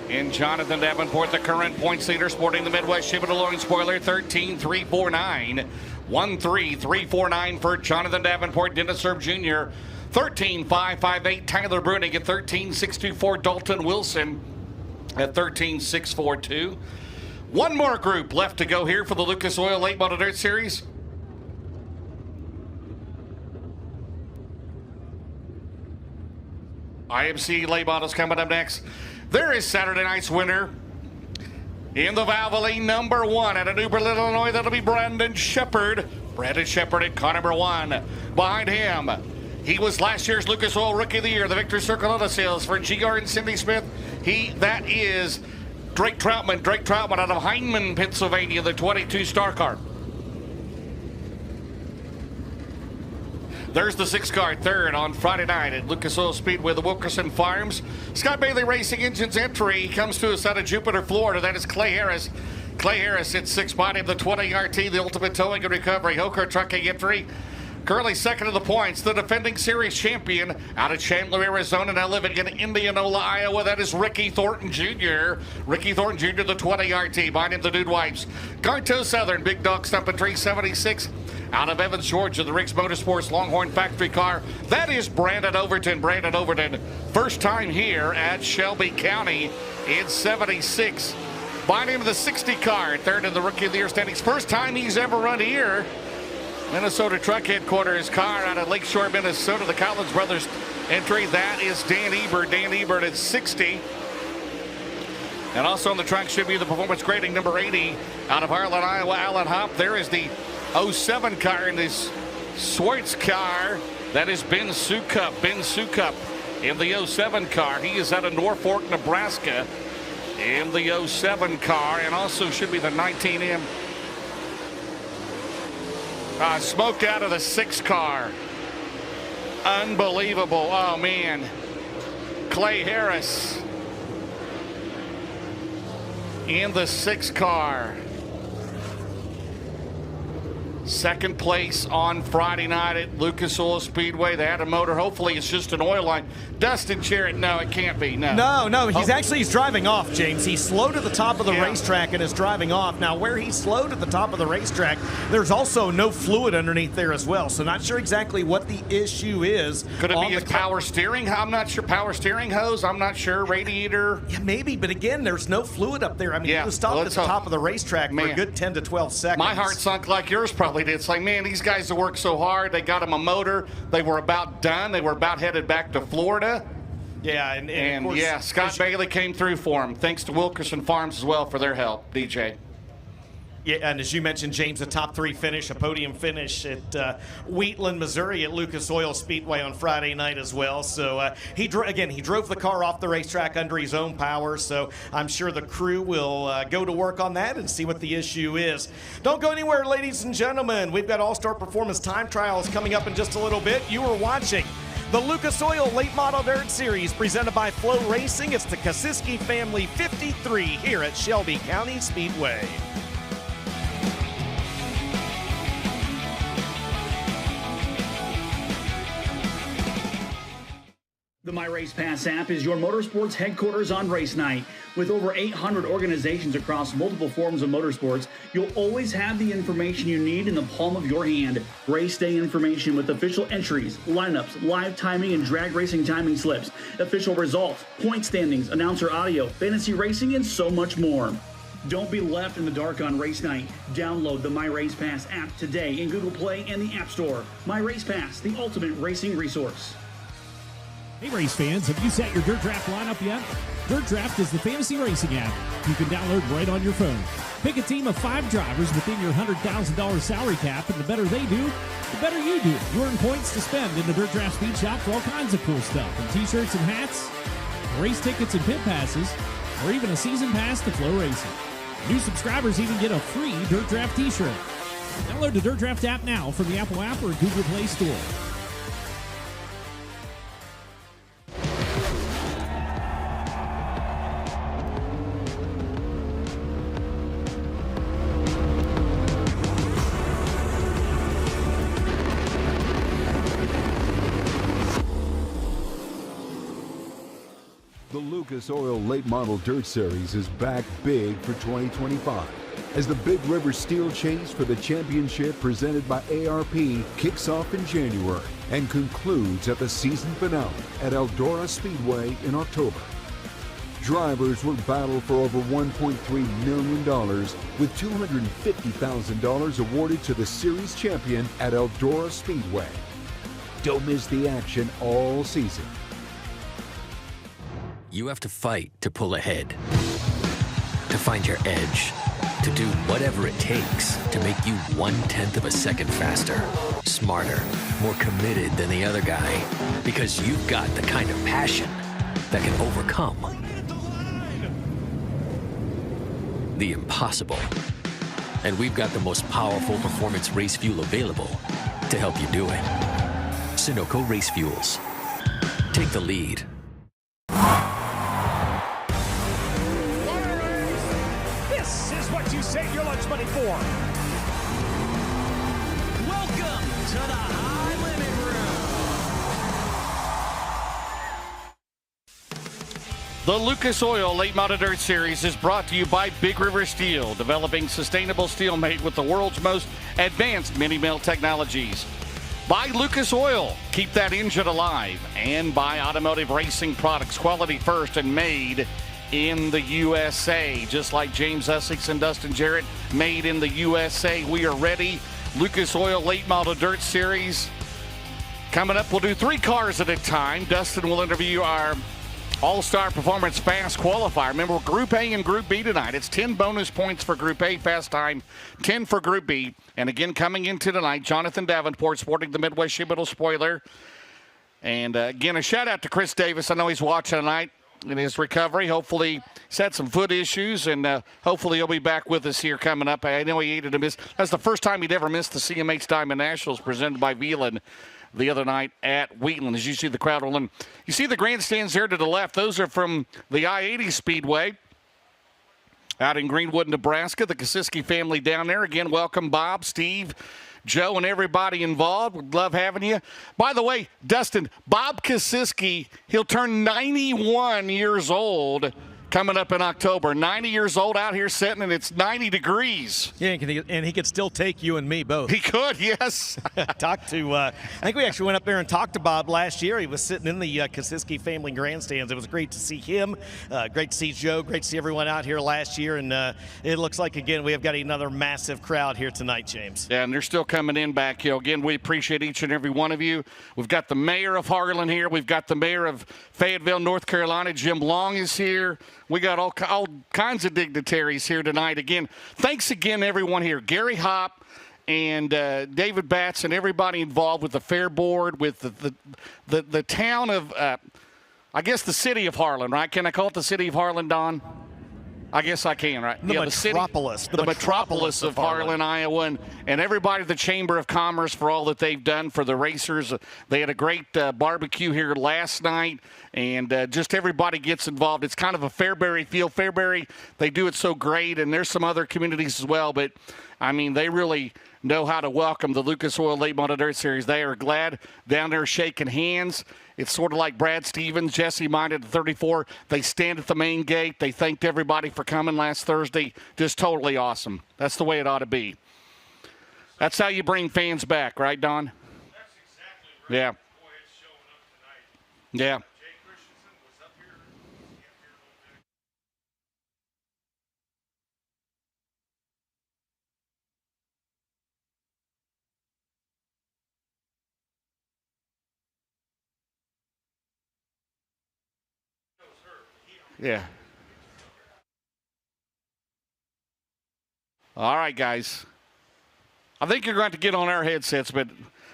In Jonathan Davenport, the current points leader, sporting the Midwest Chevrolet Loading Spoiler, 13,349. 13,349 for Jonathan Davenport. Dennis Erb Jr., 13,558. Tyler Bruning at 13,624. Dalton Wilson at 13,642. One more group left to go here for the Lucas Oil Late Model Dirt Series. IMCA late models coming up next. There is Saturday night's winner in the Valvoline number 1 at New Berlin, Illinois. That'll be Brandon Shepard. Brandon Shepard in car number 1. Behind him, he was last year's Lucas Oil Rookie of the Year, the Victor Circle Auto Sales for GR and Cindy Smith. That is Drake Troutman. Drake Troutman out of Heinemann, Pennsylvania, the 22 star car. There's the 6 car, third on Friday night at Lucas Oil Speedway, the Wilkerson Farms. Scott Bailey Racing Engines entry. He comes to us out of Jupiter, Florida. That is Clay Harris. Clay Harris at 6 behind him, the 20 RT, the Ultimate Towing and Recovery. Hokar Trucking entry. Currently second of the points, the defending series champion out of Chandler, Arizona, now living in Indianola, Iowa. That is Ricky Thornton Jr. Ricky Thornton Jr., the 20 RT. Behind him, the Dude Wipes. Garto Southern, Big Dog Stumping Tree 76. Out of Evans, Georgia, the Riggs Motorsports Longhorn Factory car. That is Brandon Overton. Brandon Overton, first time here at Shelby County in 76. Behind him, the 60 car, third in the Rookie of the Year standings. First time he's ever run here. Minnesota Truck Headquarters car out of Lakeshore, Minnesota. The Collins Brothers entry. That is Dan Ebert. Dan Ebert at 60. And also on the track should be the performance grading number 80 out of Harlan, Iowa, Alan Hopp. There is the 07 car in this Swartz car. That is Ben Sukup. Ben Sukup in the 07 car. He is out of Norfolk, Nebraska in the 07 car. And also should be the 19M. Smoked out of the 6 car. Unbelievable. Oh, man. Clay Harris in the 6 car. Second place on Friday night at Lucas Oil Speedway. They had a motor. Hopefully it's just an oil line. Dustin Sherritt, no, it can't be. No. He's driving off, James. He's slowed at the top of the racetrack and is driving off. Now, where he's slowed at the top of the racetrack, there's also no fluid underneath there as well. So not sure exactly what the issue is. Could it be his power steering? I'm not sure. Power steering hose? I'm not sure. Radiator? Yeah, maybe. But again, there's no fluid up there. I mean, he was stopped at the top of the racetrack for a good 10 to 12 seconds. My heart sunk like yours probably did. It's like, man, these guys have worked so hard. They got him a motor. They were about done. They were about headed back to Florida. Yeah, and of course, Scott Bailey came through for him. Thanks to Wilkerson Farms as well for their help, DJ. Yeah, and as you mentioned, James, a top 3 finish, a podium finish at Wheatland, Missouri at Lucas Oil Speedway on Friday night as well. So he drove the car off the racetrack under his own power. So I'm sure the crew will go to work on that and see what the issue is. Don't go anywhere, ladies and gentlemen. We've got All-Star Performance Time Trials coming up in just a little bit. You are watching the Lucas Oil Late Model Dirt Series presented by FloRacing. It's the Kasiski Family 53 here at Shelby County Speedway. The My Race Pass app is your motorsports headquarters on race night. With over 800 organizations across multiple forms of motorsports, you'll always have the information you need in the palm of your hand. Race day information with official entries, lineups, live timing and drag racing timing slips, official results, point standings, announcer audio, fantasy racing, and so much more. Don't be left in the dark on race night. Download the My Race Pass app today in Google Play and the App Store. My Race Pass, the ultimate racing resource. Hey race fans, have you set your Dirt Draft lineup yet? Dirt Draft is the fantasy racing app you can download right on your phone. Pick a team of 5 drivers within your $100,000 salary cap, and the better they do, the better you do. You earn points to spend in the Dirt Draft Speed Shop for all kinds of cool stuff, from t-shirts and hats, race tickets and pit passes, or even a season pass to FloRacing. New subscribers even get a free Dirt Draft t-shirt. Download the Dirt Draft app now from the Apple app or Google Play Store. The Lucas Oil Late Model Dirt Series is back big for 2025 as the Big River Steel Chase for the championship presented by ARP kicks off in January and concludes at the season finale at Eldora Speedway in October. Drivers will battle for over $1.3 million with $250,000 awarded to the series champion at Eldora Speedway. Don't miss the action all season. You have to fight to pull ahead, to find your edge, to do whatever it takes to make you 1/10 of a second faster, smarter, more committed than the other guy, because you've got the kind of passion that can overcome the impossible. And we've got the most powerful performance race fuel available to help you do it. Sunoco Race Fuels. Take the lead. This is what you save your lunch money for. Welcome to the High Limit Room. The Lucas Oil Late Model Dirt Series is brought to you by Big River Steel, developing sustainable steel made with the world's most advanced mini-mill technologies. By Lucas Oil, keep that engine alive. And by Automotive Racing Products, quality first and made in the USA. Just like James Essex and Dustin Jarrett, made in the USA. We are ready. Lucas Oil Late Model Dirt Series. Coming up, we'll do 3 cars at a time. Dustin will interview our All-Star Performance Fast Qualifier. Remember, Group A and Group B tonight. It's 10 bonus points for Group A fast time, 10 for Group B. And again, coming into tonight, Jonathan Davenport sporting the Midwest Sheet Metal spoiler. And again, a shout-out to Chris Davis. I know he's watching tonight in his recovery. Hopefully, he's had some foot issues, and hopefully he'll be back with us here coming up. I know he hated to miss. That's the first time he'd ever missed the CMH Diamond Nationals presented by Veland the other night at Wheatland. As you see the crowd rolling, you see the grandstands there to the left. Those are from the I-80 Speedway out in Greenwood, Nebraska. The Kosiski family down there. Again, welcome Bob, Steve, Joe, and everybody involved. We'd love having you. By the way, Dustin, Bob Kosiski, he'll turn 91 years old coming up in October. 90 years old out here sitting, and it's 90 degrees. Yeah, and he could still take you and me both. He could, yes. Talked to, I think we actually went up there and talked to Bob last year. He was sitting in the Kosiski family grandstands. It was great to see him. Great to see Joe. Great to see everyone out here last year. And it looks like, again, we have got another massive crowd here tonight, James. Yeah, and they're still coming in back here. Again, we appreciate each and every one of you. We've got the mayor of Harlan here. We've got the mayor of Fayetteville, North Carolina. Jim Long is here. We got all kinds of dignitaries here tonight. Again, thanks again, everyone here. Gary Hopp and David Batts and everybody involved with the Fair Board, with the town of, I guess, the city of Harlan, right? Can I call it the city of Harlan, Don? I guess I can, right? The metropolis. The metropolis of Harlan, Iowa, and everybody at the Chamber of Commerce for all that they've done for the racers. They had a great barbecue here last night, and just everybody gets involved. It's kind of a Fairbury feel. Fairbury, they do it so great, and there's some other communities as well, but, I mean, they really know how to welcome the Lucas Oil Late Model Dirt Series. They are glad down there shaking hands. It's sort of like Brad Stevens, Jesse Minded at 34. They stand at the main gate. They thanked everybody for coming last Thursday. Just totally awesome. That's the way it ought to be. That's how you bring fans back, right, Don? That's exactly right. Yeah. Boy, it's showing up tonight. Yeah. Jay Christensen was up here. Yeah. All right, guys. I think you're going to get on our headsets, but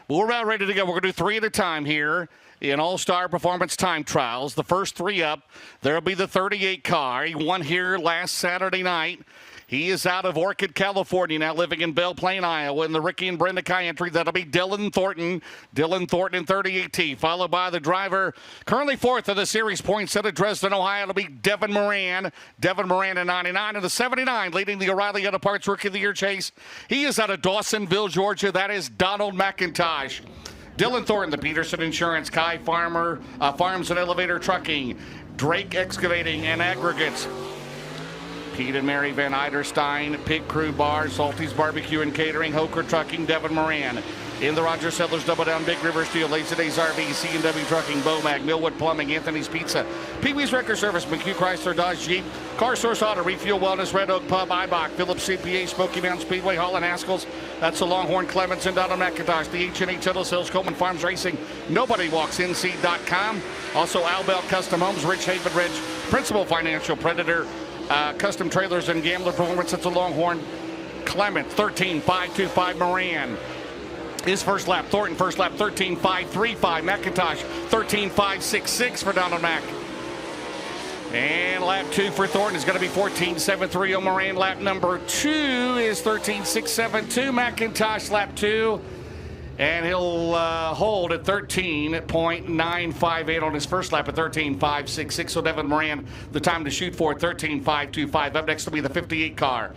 we're about ready to go. We're going to do 3 at a time here in All-Star Performance Time Trials. The first 3 up, there will be the 38 car. He won here last Saturday night. He is out of Orchid, California, now living in Belle Plaine, Iowa. In the Ricky and Brenda Kai entry, that'll be Dylan Thornton. Dylan Thornton in 38T, followed by the driver currently 4th of the series points out of Dresden, Ohio. It'll be Devin Moran. Devin Moran in 99. And the 79, leading the O'Reilly Auto Parts Rookie of the Year chase. He is out of Dawsonville, Georgia. That is Donald McIntosh. Dylan Thornton, the Peterson Insurance, Kai Farmer, Farms and Elevator Trucking, Drake Excavating and Aggregates, Pete and Mary Van Eiderstein, Pig Crew Bar, Salty's Barbecue and Catering, Hoker Trucking, Devin Moran. In the Rogers Settlers Double Down, Big River Steel, Lazy Days RV, C&W Trucking, Bomag, Millwood Plumbing, Anthony's Pizza, Pee-wee's Record Service, McHugh Chrysler Dodge Jeep, Car Source Auto, Refuel Wellness, Red Oak Pub, Ibach, Phillips CPA, Smoky Mountain Speedway, Holland Haskell's. That's the Longhorn, Clements, and Donald McIntosh, the H&H Shuttle Sales, Coleman Farms Racing, NobodyWalksNC.com. Also, Albell Custom Homes, Rich Haven Ridge, Principal Financial Predator, Custom Trailers and Gambler Performance. That's the Longhorn, Clement, 13.525 Moran. His first lap, Thornton first lap, 13.535. McIntosh, 13.566 for Donald Mack. And lap 2 for Thornton is going to be 14.730 Moran. Lap number 2 is 13.672 McIntosh, lap 2. And he'll hold at 13.958 on his first lap at 13.566. So Devin Moran, the time to shoot for, 13.525. Up next will be the 58 car.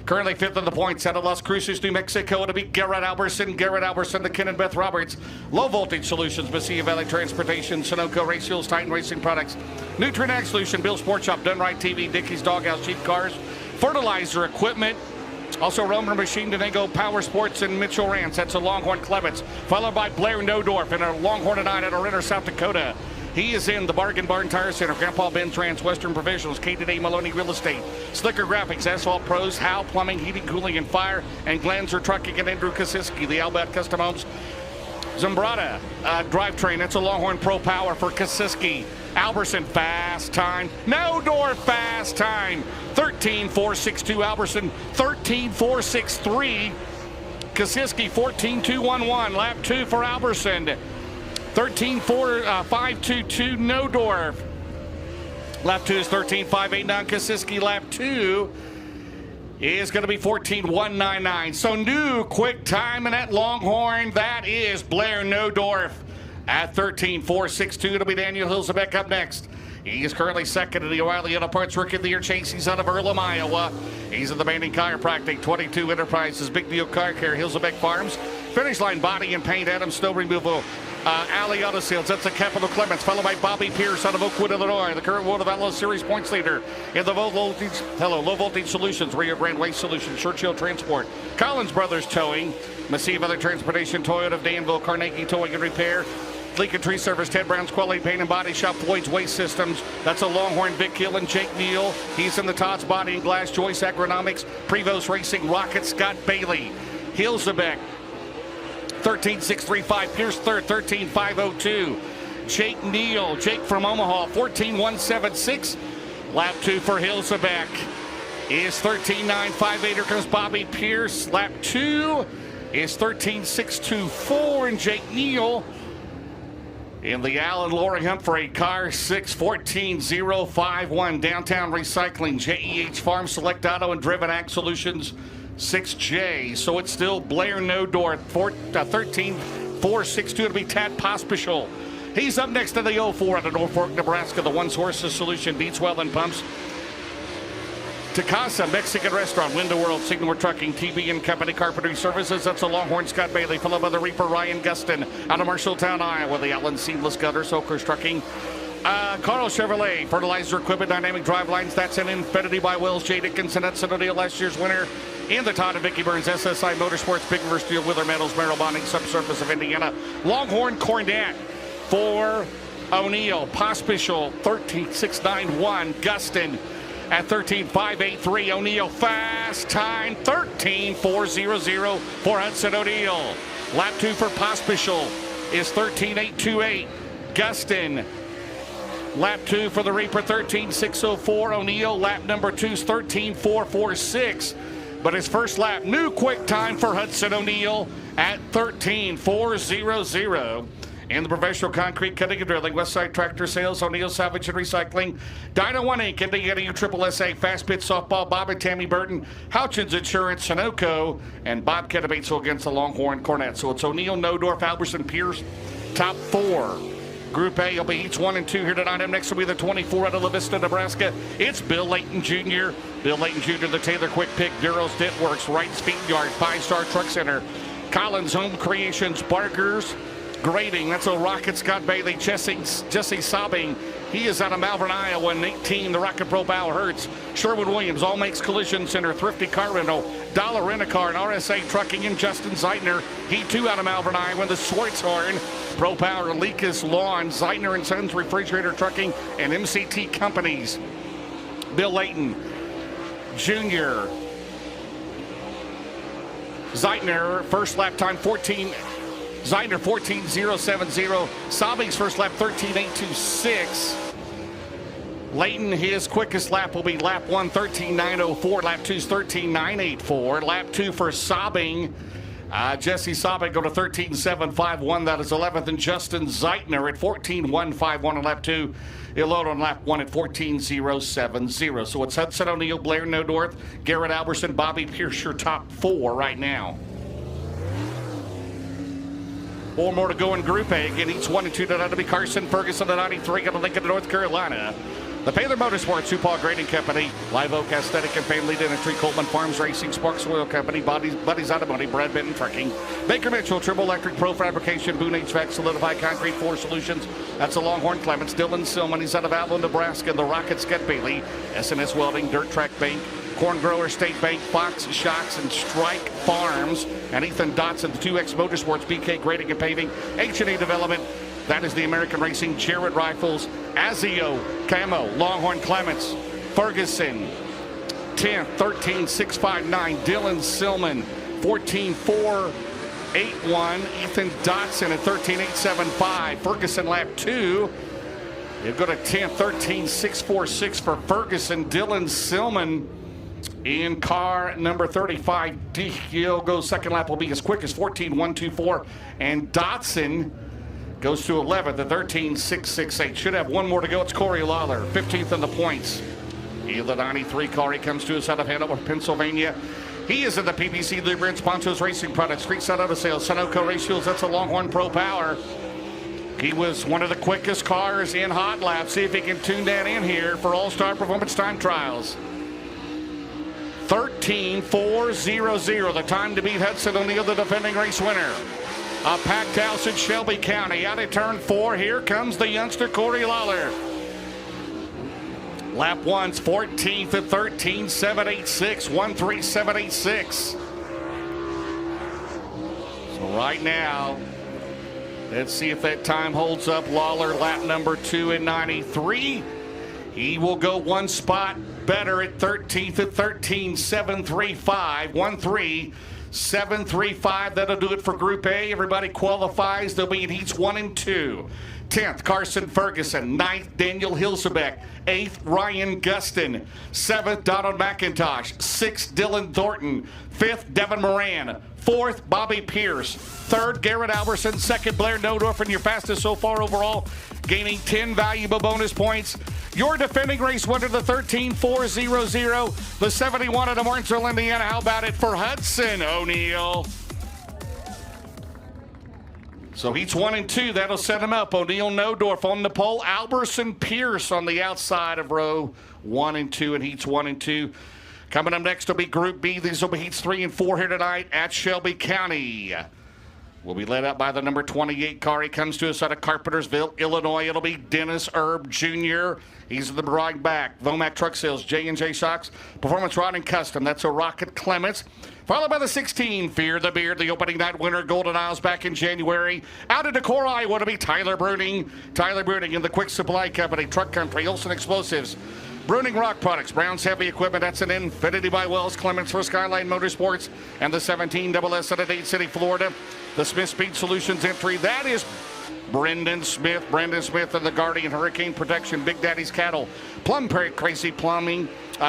Currently fifth in the points out of Las Cruces, New Mexico, to be Garrett Alberson, the Ken and Beth Roberts. Low Voltage Solutions, Mesilla Valley Transportation, Sunoco Race Fuels, Titan Racing Products, Nutrient Ag Solution, Bill Sport Shop, Done Right TV, Dickey's Doghouse, Cheap Cars, Fertilizer Equipment. Also, Romer Machine, Denego Power Sports, and Mitchell Rance. That's a Longhorn Clements, followed by Blair Nodorf and a Longhorn tonight out of Renner, South Dakota. He is in the Bargain Barn Tire Center, Grandpa Ben Trans, Western Professionals, K-Today Maloney Real Estate, Slicker Graphics, Asphalt Pros, Howe Plumbing, Heating, Cooling, and Fire, and Glanzer Trucking and Andrew Kosiski, the Albert Custom Homes. Zambrata Drivetrain, that's a Longhorn Pro Power for Kosiski. Alberson, fast time. Nodorf, fast time. 13.462. Alberson, 13.463. Kosiski, 14.211. Lap 2 for Alberson. 13.522 Nodorf. Lap 2 is 13.589 Kosiski. Lap 2 is going to be 14.199. So new quick time in that Longhorn. That is Blair Nodorf at 13.462. It'll be Daniel Hilsebeck up next. He is currently second in the O'Reilly Auto Parts Rookie of the Year chase. He's out of Earlham, Iowa. He's in the Manning Chiropractic, 22 Enterprises, Big Deal Car Care, Hilsebeck Farms, Finish Line Body and Paint, Adams Snow Removal, Alley Auto Sales. That's the Capital Clements, followed by Bobby Pierce out of Oakwood, Illinois, the current World of Outlaws Series points leader in the Low Voltage Solutions, Rio Grande Waste Solutions, Churchill Transport, Collins Brothers Towing, Mesilla Valley Transportation, Toyota of Danville, Carnegie Towing and Repair, Lincoln Tree Service, Ted Brown's Quality Paint and Body Shop, Floyd's Waste Systems. That's a Longhorn, Vic Hill and Jake Neal. He's in the Todd's Body and Glass, Joyce Agronomics, Prevost Racing, Rocket, Scott Bailey, Hilsebeck, 13.635, Pierce third, 13.502. Jake Neal, Jake from Omaha, 14.176. Lap 2 for Hilsebeck is 13.958. Here comes Bobby Pierce. Lap 2 is 13.624, and Jake Neal in the Allen Loring Humphrey car, 6.14.051. Downtown Recycling, JEH Farm Select Auto and Driven Ag Solutions, 6J. So it's still Blair Nodorf, 13.462. It'll be Tad Pospischel. He's up next to the 04 out of Norfolk, Nebraska. The One Sources Solution, Beats Well and Pumps. Tacasa Mexican Restaurant, Window World, Signal Trucking, TB and Company Carpentry Services. That's a Longhorn, Scott Bailey, followed by the Reaper, Ryan Gustin out of Marshalltown, Iowa. The Allen Seamless Gutters, Oakers Trucking. Carl Chevrolet, Fertilizer Equipment, Dynamic Drive Lines. That's an Infinity by Wells, J. Dickinson. That's O'Neill, last year's winner. In the Todd and Vicky Burns, SSI Motorsports, Big River Steel, Wheeler Metals, Merrill Bonding, Subsurface of Indiana. Longhorn Cornet for O'Neill. Pospischel, 13.691. Gustin at 13.583. O'Neill, fast time, 13.400 for Hudson O'Neill. Lap 2 for Pospischel is 13.828. Gustin, lap 2 for the Reaper, 13.604. O'Neill, lap number 2 is 13.446. But his first lap, new quick time for Hudson O'Neill at 13.400. In the Professional Concrete Cutting and Drilling, Westside Tractor Sales, O'Neill Salvage and Recycling, Dyna One Inc., Indiana U Triple SA, Fast Pit Softball, Bob and Tammy Burton, Houchins Insurance, Sunoco, and Bob Kedebatesel against the Longhorn Cornet. So it's O'Neill, Nodorf, Alberson, Pierce, top 4. Group A will be each 1 and 2 here tonight. Up next will be the 24 out of La Vista, Nebraska. It's Bill Layton Jr. Bill Layton Jr., the Taylor Quick Pick, Darrell's Dent Works, Wright's Feed Yard, 5-Star Truck Center, Collins Home Creations, Barker's Grading. That's a Rocket, Scott Bailey, Jesse Sobbing. He is out of Malvern, Iowa, and 18, the Rocket Pro Bow Hertz. Sherwin Williams, All Makes Collision Center, Thrifty Car Rental, Dollar Rent-A-Car and RSA Trucking and Justin Zeitner. He too out of Malvern, Iowa. The Schwartzhorn, Pro Power, Leakus Lawn, Zeitner and Sons Refrigerator Trucking, and MCT Companies. Bill Layton Jr. Zeitner, first lap time 14. Zeitner 14.070. Sabing's first lap 13.826. Layton, his quickest lap will be lap 1, 13.904. Lap 2's 13.984. Lap 2 for Sabing. Jesse Sabing go to 13.751. That is 11th. And Justin Zeitner at 14.151 on lap 2. Iloto on lap 1 at 14.070. So it's Hudson O'Neill, Blair Nodorth, Garrett Alberson, Bobby Pierce, your top 4 right now. 4 more to go in Group A. Again, each 1 and 2 tonight to be Carson Ferguson at 93, going to Lincoln, North Carolina. The Paler Motorsports, Supal Grading Company, Live Oak Aesthetic and Family Dentistry, Coleman Farms Racing, Sparks Oil Company, Buddy's Automotive, Brad Benton Trucking, Baker Mitchell, Triple Electric, Pro Fabrication, Boone HVAC, Solidify Concrete, 4 Solutions. That's the Longhorn Clements, Dylan Silman, he's out of Allen, Nebraska, the Rocket, Scott Bailey, SNS Welding, Dirt Track Bank, Corn Grower, State Bank, Fox, Shocks, and Strike Farms, and Ethan Dotson, the 2X Motorsports, BK Grading and Paving, H&A Development. That is the American Racing, Jared Rifles, Azio, Camo, Longhorn Clements, Ferguson, 10th, 13.659, Dylan Silman, 14.481, Ethan Dotson at 13.875, Ferguson lap 2. You'll go to 10th, 13.646 for Ferguson, Dylan Silman in car number 35. He'll go second lap will be as quick as 14.124, and Dotson goes to 11th at 13.668. Should have 1 more to go. It's Corey Lawler, 15th in the points. He's the 93 car. He comes to us out of Hanover, Pennsylvania. He is in the PPC Lubricants, Ponchos Racing Products, Street Side Auto Sales, Sunoco Race Fuels. That's a Longhorn Pro Power. He was one of the quickest cars in hot laps. See if he can tune that in here for All-Star Performance Time Trials. 13.400, the time to beat Hudson O'Neill, the defending race winner. A packed house in Shelby County. Out of turn 4, here comes the youngster Corey Lawler. Lap 1's 14th at 13.786, 13.786. So right now, let's see if that time holds up. Lawler, lap number 2 in 93. He will go 1 spot better at 13th at 13.735, 13.735. That'll do it for Group A. Everybody qualifies. They'll be in heats 1 and 2. 10th, Carson Ferguson. 9th, Daniel Hilsebeck. 8th, Ryan Gustin. 7th, Donald McIntosh. 6th, Dylan Thornton. 5th, Devin Moran. 4th, Bobby Pierce. 3rd, Garrett Alberson. 2nd, Blair Nodorf. And your fastest so far overall, gaining 10 valuable bonus points. Your defending race winner, the 13.400, the 71 out of Martinsville, Indiana. How about it for Hudson O'Neill? So heats 1 and 2, that'll set him up. O'Neill, Nodorf on the pole. Alberson, Pierce on the outside of row 1 and 2 in heats 1 and 2. Coming up next will be Group B. These will be heats 3 and 4 here tonight at Shelby County. We'll be led up by the number 28 car. He comes to us out of Carpentersville, Illinois. It'll be Dennis Erb Jr. He's the bride back. Vomac Truck Sales, J&J Shocks, Performance Rod and Custom. That's a Rocket Clements. Followed by the 16, Fear the Beard, the opening night winner, Golden Isles back in January. Out of Decorah, Iowa to be Tyler Bruning. Tyler Bruning in the Quick Supply Company, Truck Country, Olson Explosives. Bruning Rock Products, Brown's Heavy Equipment, that's an Infinity by Wells, Clements for Skyline Motorsports, and the 17 SS out of Dade City, Florida. The Smith Speed Solutions entry, that is Brendan Smith. Brendan Smith and the Guardian Hurricane Protection, Big Daddy's Cattle, Plum Prairie Crazy Plumbing,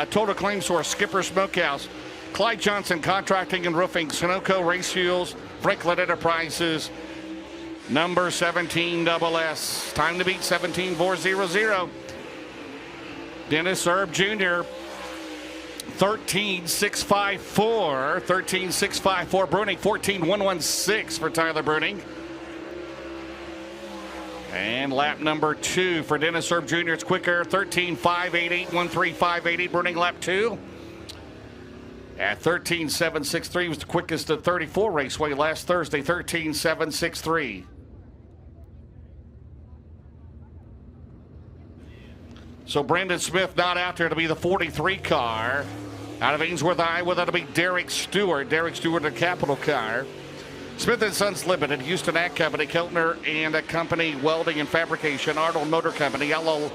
Total Claim Source, Skipper Smokehouse, Clyde Johnson Contracting and Roofing, Sunoco Race Fuels, Franklin Enterprises, number 17 SS. Time to beat 17.400. Dennis Erb Jr. 13.654. 13.654. Bruning 14.116 for Tyler Bruning. And lap number 2 for Dennis Erb Jr. It's quicker. 13.588. 13.588. Bruning lap 2. At 13.763 was the quickest at 34 Raceway last Thursday. 13.763. So Brendan Smith not out there to be the 43 car. Out of Ainsworth, Iowa, that'll be Derek Stewart. Derek Stewart, a capital car. Smith & Sons Limited, Houston Ag Company, Keltner and Company, Welding and Fabrication, Arnold Motor Company, LL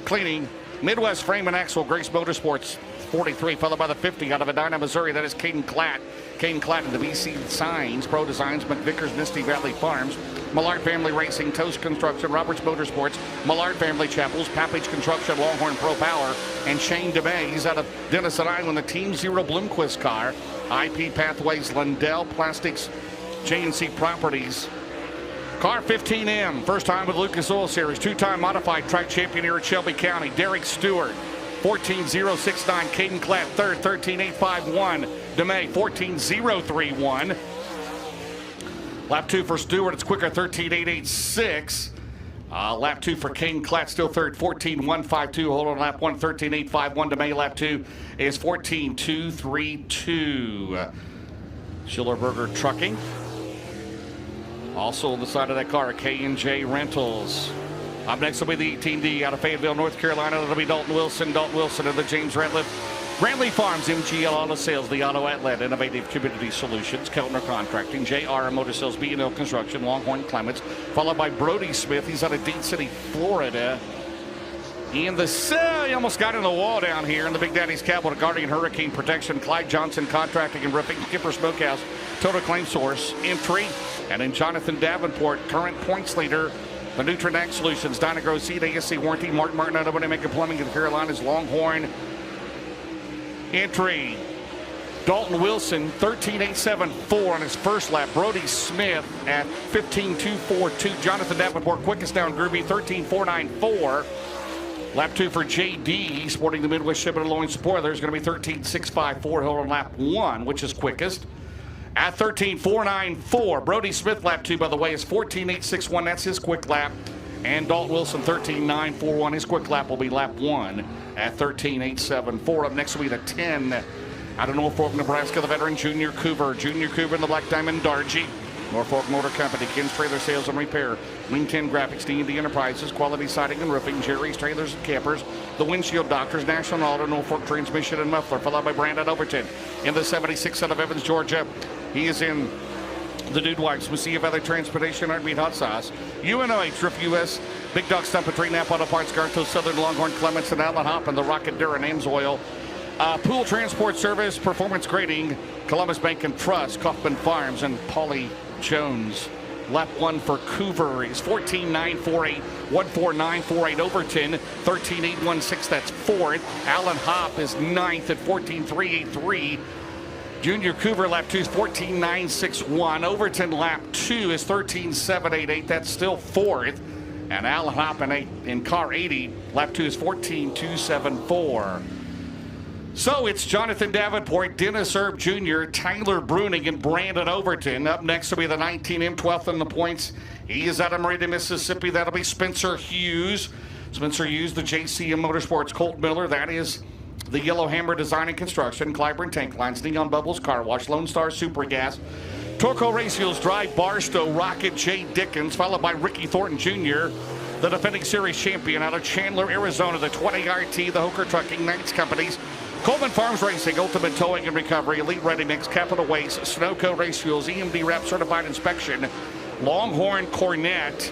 Cleaning, Midwest Frame and Axle, Grace Motorsports, 43, followed by the 50 out of Edina, Missouri. That is Caden Klatt. Caden Klatt and the BC Signs, Pro Designs, McVickers, Misty Valley Farms, Millard Family Racing, Toast Construction, Roberts Motorsports, Millard Family Chapels, Papage Construction, Longhorn Pro Power, and Shane DeMay. He's out of Denison, Iowa, the Team Zero Bloomquist car. IP Pathways, Lindell Plastics, J&C Properties. Car 15M, first time with Lucas Oil Series, two-time modified track champion here at Shelby County. Derek Stewart, 14.069. Caden Klatt, third, 13.851. DeMay, 14.031. Lap 2 for Stewart, it's quicker, 13.886. Lap 2 for Caden Klatt, still third, 14.152. Hold on, lap 1, 13.851. DeMay, lap 2 is 14.232. Schillerberger Trucking. Also on the side of that car, K&J Rentals. Up next will be the 18D out of Fayetteville, North Carolina. That'll be Dalton Wilson. Dalton Wilson of the James Ratliff Farms, MGL Auto Sales, the Auto Outlet, Innovative Community Solutions, Keltner Contracting, JR Motor Sales, B&L Construction, Longhorn Clements, followed by Brody Smith. He's out of Dean City, Florida. In the cell, he almost got in the wall down here in the Big Daddy's Capital Guardian Hurricane Protection, Clyde Johnson Contracting and Roofing, Skipper Smokehouse, Total Claim Source, Entry, and then Jonathan Davenport, current points leader, the Nutrient Ag Solutions, Dyna-Gro Seed, ASC Warranty, Martin Martin out of Winnebago Plumbing in the Carolinas, Longhorn. Entry, Dalton Wilson, 13.874 on his first lap. Brody Smith at 15.242. Jonathan Davenport, quickest down Groovy, 13.494. Lap 2 for JD, sporting the Midwest Shipment and Loan spoiler, is going to be 13.654. Hold on lap 1, which is quickest. At 13.494. Brody Smith, lap 2, by the way, is 14.861. That's his quick lap. And Dalton Wilson, 13.941. His quick lap will be lap 1 at 13.874. Up next will be the 10 out of Norfolk, Nebraska, the veteran Junior Coover. Junior Coover in the Black Diamond Dargy. Norfolk Motor Company, Ken's Trailer Sales and Repair, Wing 10 Graphics, D&D Enterprises, Quality Siding and Roofing, Jerry's Trailers and Campers, The Windshield Doctors, National Auto, Norfolk Transmission and Muffler, followed by Brandon Overton in the 76 out of Evans, Georgia. He is in the Dude Wipes, Mesilla Valley Transportation, Heartbeat Hot Sauce, UNOH, Trip US, Big Dog Stump, Tree Nap Auto Parts, Garto, Southern Longhorn, Clements, and Allen Hop, and the Rocket Dura, Ames Oil, Pool Transport Service, Performance Grading, Columbus Bank and Trust, Kaufman Farms, and Paulie Jones. Lap 1 for Coover is 14.948, 14948. Overton, 13.816, that's fourth. Allen Hop is ninth at 14.383. Junior Coover, lap 2 is 14.961. Overton, lap 2 is 13.788, that's still fourth. And Allen Hop in car 80, lap 2 is 14.274. So it's Jonathan Davenport, Dennis Erb Jr., Tyler Bruning, and Brandon Overton. Up next will be the 19M, 12th in the points. He is out of Meridian, Mississippi. That'll be Spencer Hughes. Spencer Hughes, the JCM Motorsports. Colt Miller, that is the Yellowhammer Design and Construction. Clyburn Tank Lines, Neon Bubbles Car Wash, Lone Star Super Gas. Torco Race Fuels, Drive Barstow, Rocket J. Dickens, followed by Ricky Thornton Jr., the defending series champion out of Chandler, Arizona, the 20RT, the Hooker Trucking, Knights Companies. Coleman Farms Racing, Ultimate Towing and Recovery, Elite Ready Mix, Capital Waste, Sunoco Race Fuels, EMD Wrap Certified Inspection, Longhorn Cornet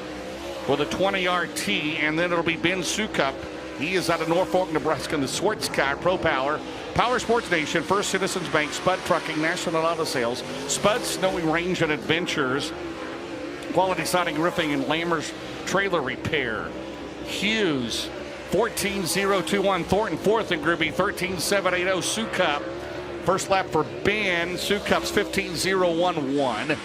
with a 20RT, and then it'll be Ben Sukup. He is out of Norfolk, Nebraska, in the Swartz Car, Pro Power, Power Sports Nation, First Citizens Bank, Spud Trucking, National Auto Sales, Spud Snowy Range and Adventures, Quality Siding Roofing, and Lammers Trailer Repair. Hughes, 14.021. Thornton, fourth in Group B, 13.780. Sukup, first lap for Ben. Sukup's 15.011.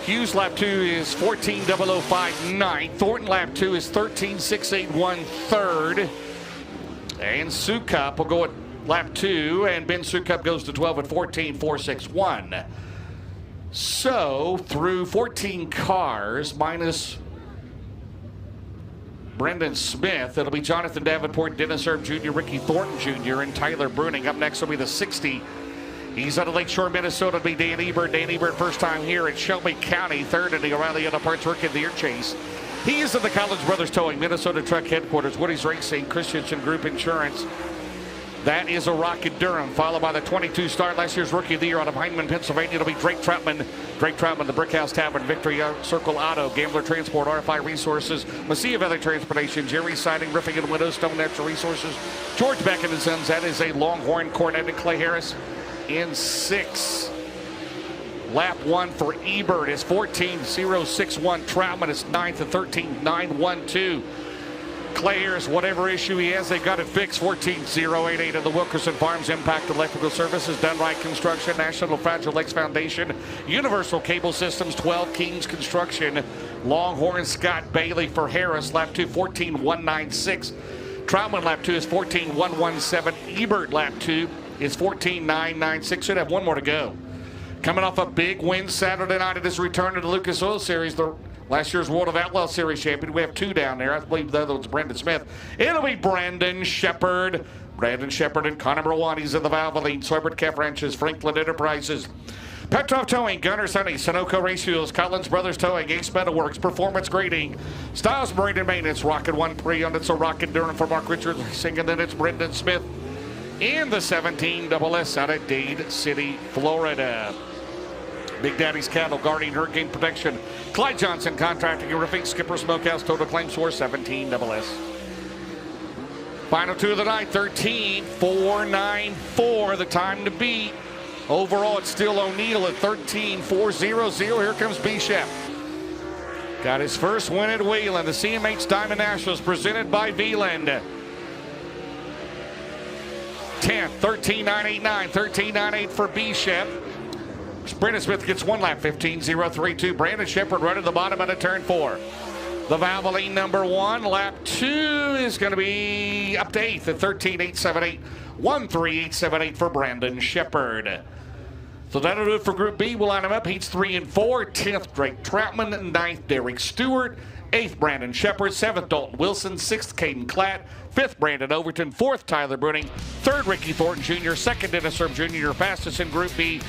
Hughes lap 2 is 14.059. Thornton lap 2 is 13.681 third. And Sukup will go at lap 2, and Ben Sukup goes to 12 at 14.461. So through 14 cars minus Brendan Smith, it'll be Jonathan Davenport, Dennis Erb Jr., Ricky Thornton Jr., and Tyler Bruning. Up next will be the 60. He's out of Lakeshore, Minnesota. It'll be Dan Ebert. Dan Ebert, first time here at Shelby County, third in the O'Reilly Auto Parts Rookie of the Year chase. He is at the College Brothers Towing, Minnesota Truck Headquarters, Woody's Racing, Christensen Group Insurance, That is a Rocket Durham, followed by the 22 start, last year's Rookie of the Year out of Heinemann, Pennsylvania. It'll be Drake Troutman. Drake Troutman, the Brickhouse Tavern, Victory Circle Auto, Gambler Transport, RFI Resources, Messia Valley Transportation, Jerry Siding, Roofing and Windows, Stone Natural Resources, George Beckett and Sons. That is a Longhorn, Cornette and Clay Harris in 6. Lap 1 for Ebert is 14.061. Troutman is 9th at 13.912. Clay Harris, whatever issue he has, they've got it fixed. 14.088 of the Wilkerson Farms Impact Electrical Services, Done Right Construction, National Fragile Lakes Foundation, Universal Cable Systems, 12 Kings Construction, Longhorn Scott Bailey for Harris, lap 2, 14.196. Troutman lap 2 is 14.117. Ebert lap 2 is 14.996. Should have one more to go. Coming off a big win Saturday night at his return to the Lucas Oil Series, the last year's World of Outlaw Series champion. We have 2 down there. I believe the other one's Brendan Smith. It'll be Brandon Shepard. Brandon Shepard and Connor Mrawani's in the Valvoline. Soybert Calf Ranches, Franklin Enterprises. Petrov Towing, Gunner's Honey, Sunoco Race Fuels, Collins Brothers Towing, Ace Metalworks, Performance Grading, Styles Marine and Maintenance, Rocket 1 pre-owned. It's a Rocket Durham for Mark Richards Racing, and then it's Brendan Smith in the 17 SS out of Dade City, Florida. Big Daddy's Cattle, Guardian Hurricane Protection, Clyde Johnson Contracting and Roofing, Skipper Smokehouse, Total Claim Source, 17 SS. Final 2 of the night, 13.494, the time to beat. Overall, it's still O'Neal at 13.400. Here comes B-Shep. Got his first win at Wheeling. The CMH Diamond Nationals presented by Veland. 10th, 13.989, 13.98 for B-Shep. Brendan Smith gets 1 lap, 15.032. Brandon Shepard right at the bottom of the turn 4. The Valvoline number 1, lap 2 is going to be up to 8th at 13.878. 13.878 for Brandon Shepard. So that'll do it for Group B. We'll line them up. Heats 3 and 4. 10th, Drake Troutman. 9th, Derek Stewart. 8th, Brandon Shepard. 7th, Dalton Wilson. 6th, Caden Klatt. 5th, Brandon Overton. 4th, Tyler Bruning. 3rd, Ricky Thornton Jr. 2nd, Dennis Erb Jr. Your fastest in Group B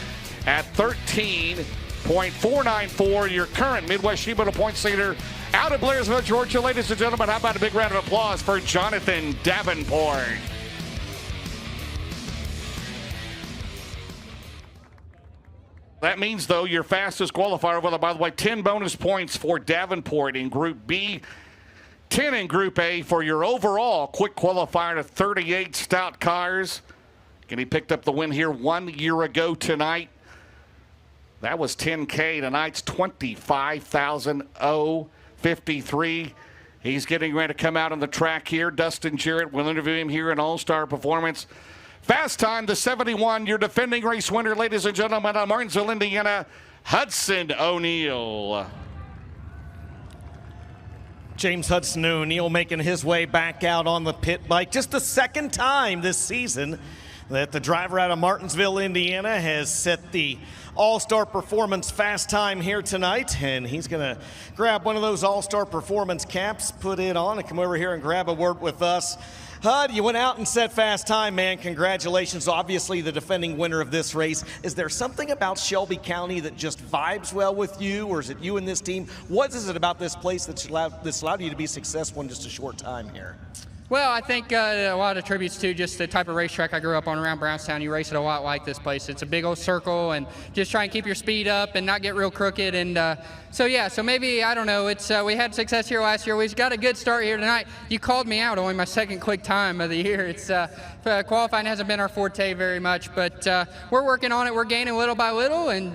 at 13.494. Your current Midwest Sheet Metal points leader out of Blairsville, Georgia. Ladies and gentlemen, how about a big round of applause for Jonathan Davenport? That means, though, your fastest qualifier, well, by the way, 10 bonus points for Davenport in Group B, 10 in Group A for your overall quick qualifier to 38 stout cars. And he picked up the win here 1 year ago tonight. That was 10K. Tonight's 25,053. He's getting ready to come out on the track here. Dustin Jarrett will interview him here in All-Star Performance. Fast time, the 71, your defending race winner, ladies and gentlemen, out of Martinsville, Indiana, Hudson O'Neal. James Hudson O'Neal making his way back out on the pit bike. Just the second time this season that the driver out of Martinsville, Indiana, has set the All-Star Performance fast time here tonight, and he's going to grab one of those All-Star Performance caps, put it on, and come over here and grab a word with us. Hud, you went out and set fast time, man. Congratulations. Obviously the defending winner of this race. Is there something about Shelby County that just vibes well with you, or is it you and this team? What is it about this place that's allowed you to be successful in just a short time here? Well, I think a lot of tributes to just the type of racetrack I grew up on around Brownstown. You race it a lot like this place. It's a big old circle, and just try and keep your speed up and not get real crooked. And so maybe, I don't know, it's we had success here last year. We've got a good start here tonight. You called me out, only my second quick time of the year. It's qualifying hasn't been our forte very much, but we're working on it. We're gaining little by little, and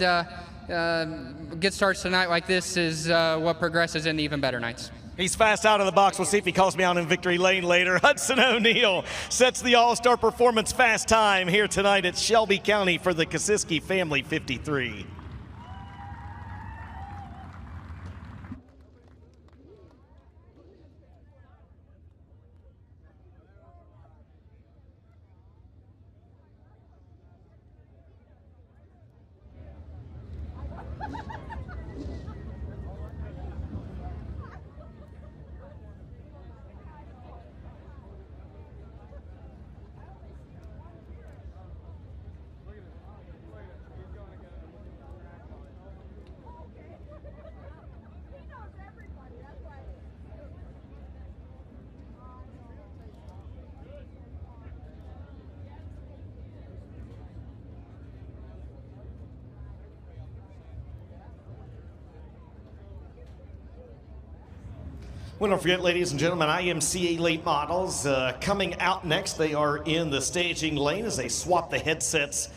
good starts tonight like this is what progresses into even better nights. He's fast out of the box. We'll see if he calls me out in victory lane later. Hudson O'Neal sets the All-Star Performance fast time here tonight at Shelby County for the Kosiski Family 53. Well, don't forget, ladies and gentlemen, IMCA late models coming out next. They are in the staging lane as they swap the headsets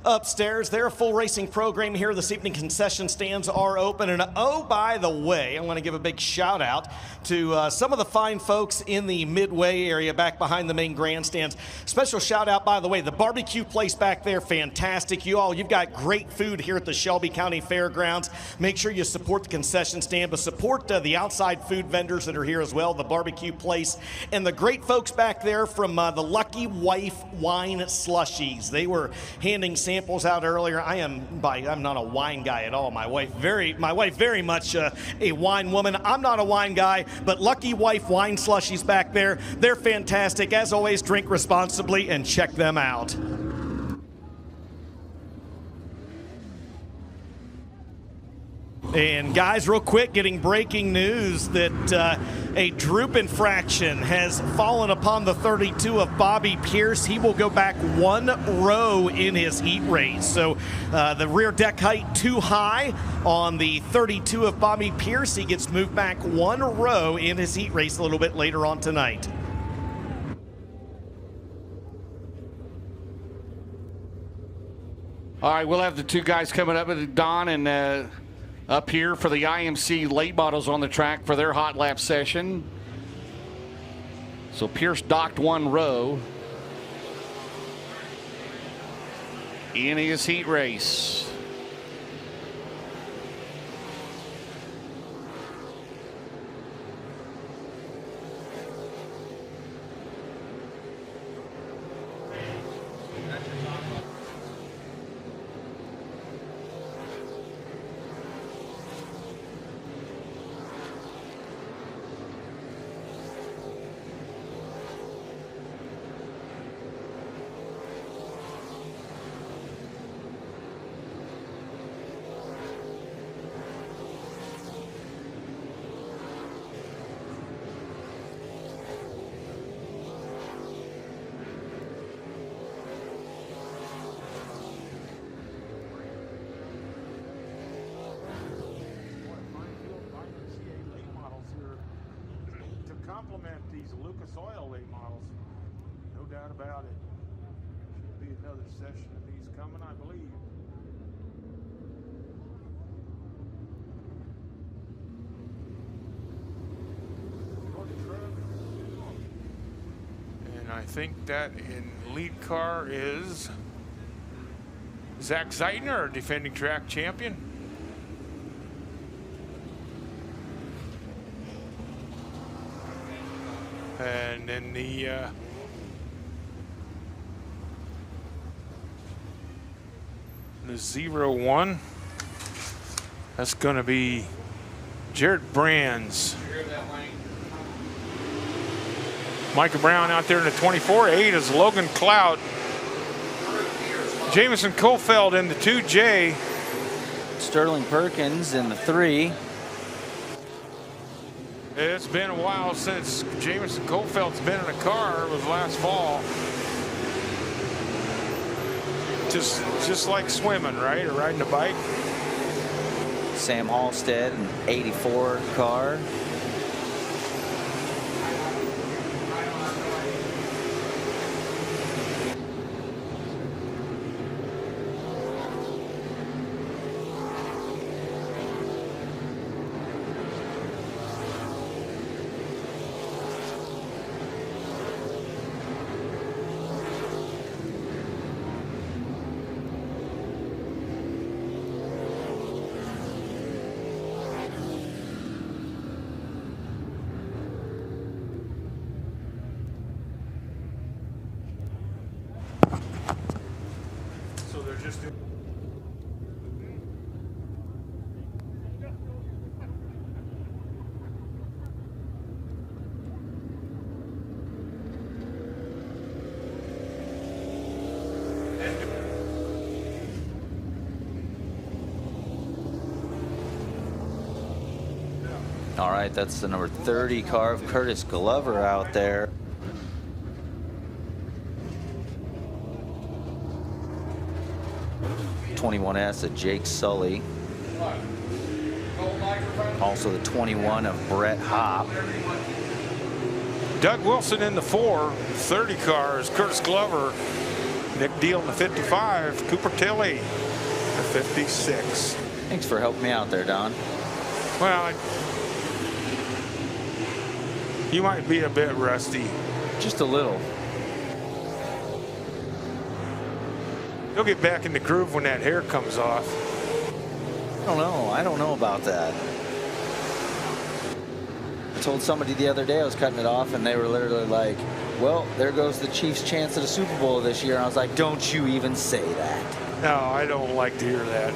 upstairs. Their full racing program here this evening. Concession stands are open. And oh, by the way, I want to give a big shout out to some of the fine folks in the midway area back behind the main grandstands. Special shout out, by the way, the barbecue place back there, fantastic. You've got great food here at the Shelby County Fairgrounds. Make sure you support the concession stand, but support the outside food vendors that are here as well, the barbecue place, and the great folks back there from the Lucky Wife Wine Slushies. They were handing samples out earlier. I'm not a wine guy at all. My wife very much a wine woman. I'm not a wine guy, but Lucky Wife Wine Slushies back there, they're fantastic. As always, drink responsibly and check them out. And guys, real quick, getting breaking news that a droop infraction has fallen upon the 32 of Bobby Pierce. He will go back 1 row in his heat race. So the rear deck height too high on the 32 of Bobby Pierce. He gets moved back 1 row in his heat race a little bit later on tonight. All right, we'll have the two guys coming up with Don and up here for the IMC late models on the track for their hot lap session. So Pierce docked 1 row in his heat race. Complement these Lucas Oil late models, no doubt about it. Should be another session of these coming, I believe. And I think that in lead car is Zach Zeitner, our defending track champion. And in the the 0-1, that's going to be Jared Brands. Micah Brown out there in the 24-8 is Logan Cloud. Jamison Kofeld in the 2J. Sterling Perkins in the 3. It's been a while since Jamison Kofeld's been in a car. It was last fall. Just like swimming, right? Or riding a bike. Sam Halstead, an 84 car. All right, that's the number 30 car of Curtis Glover out there. '21S of Jake Sully. Also the 21 of Brett Hopp. Doug Wilson in the 4, 30 cars, Curtis Glover, Nick Deal in the 55, Cooper Tilley, the 56. Thanks for helping me out there, Don. Well, you might be a bit rusty. Just a little. You'll get back in the groove when that hair comes off. I don't know about that. I told somebody the other day I was cutting it off, and they were literally like, well, there goes the Chiefs' chance at a Super Bowl this year. And I was like, don't you even say that. No, I don't like to hear that.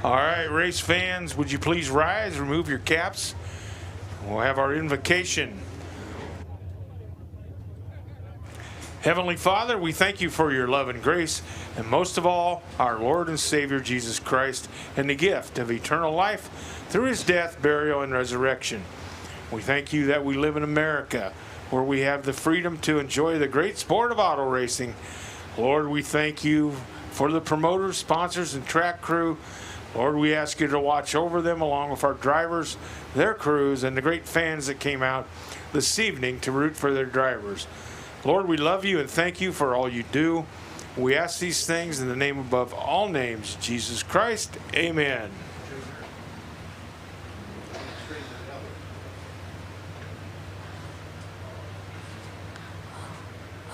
All right, race fans, would you please rise, remove your caps? We'll have our invocation. Heavenly Father, we thank you for your love and grace, and most of all, our Lord and Savior Jesus Christ, and the gift of eternal life through his death, burial, and resurrection. We thank you that we live in America, where we have the freedom to enjoy the great sport of auto racing. Lord, we thank you for the promoters, sponsors, and track crew. Lord, we ask you to watch over them along with our drivers, their crews, and the great fans that came out this evening to root for their drivers. Lord, we love you and thank you for all you do. We ask these things in the name above all names, Jesus Christ. Amen.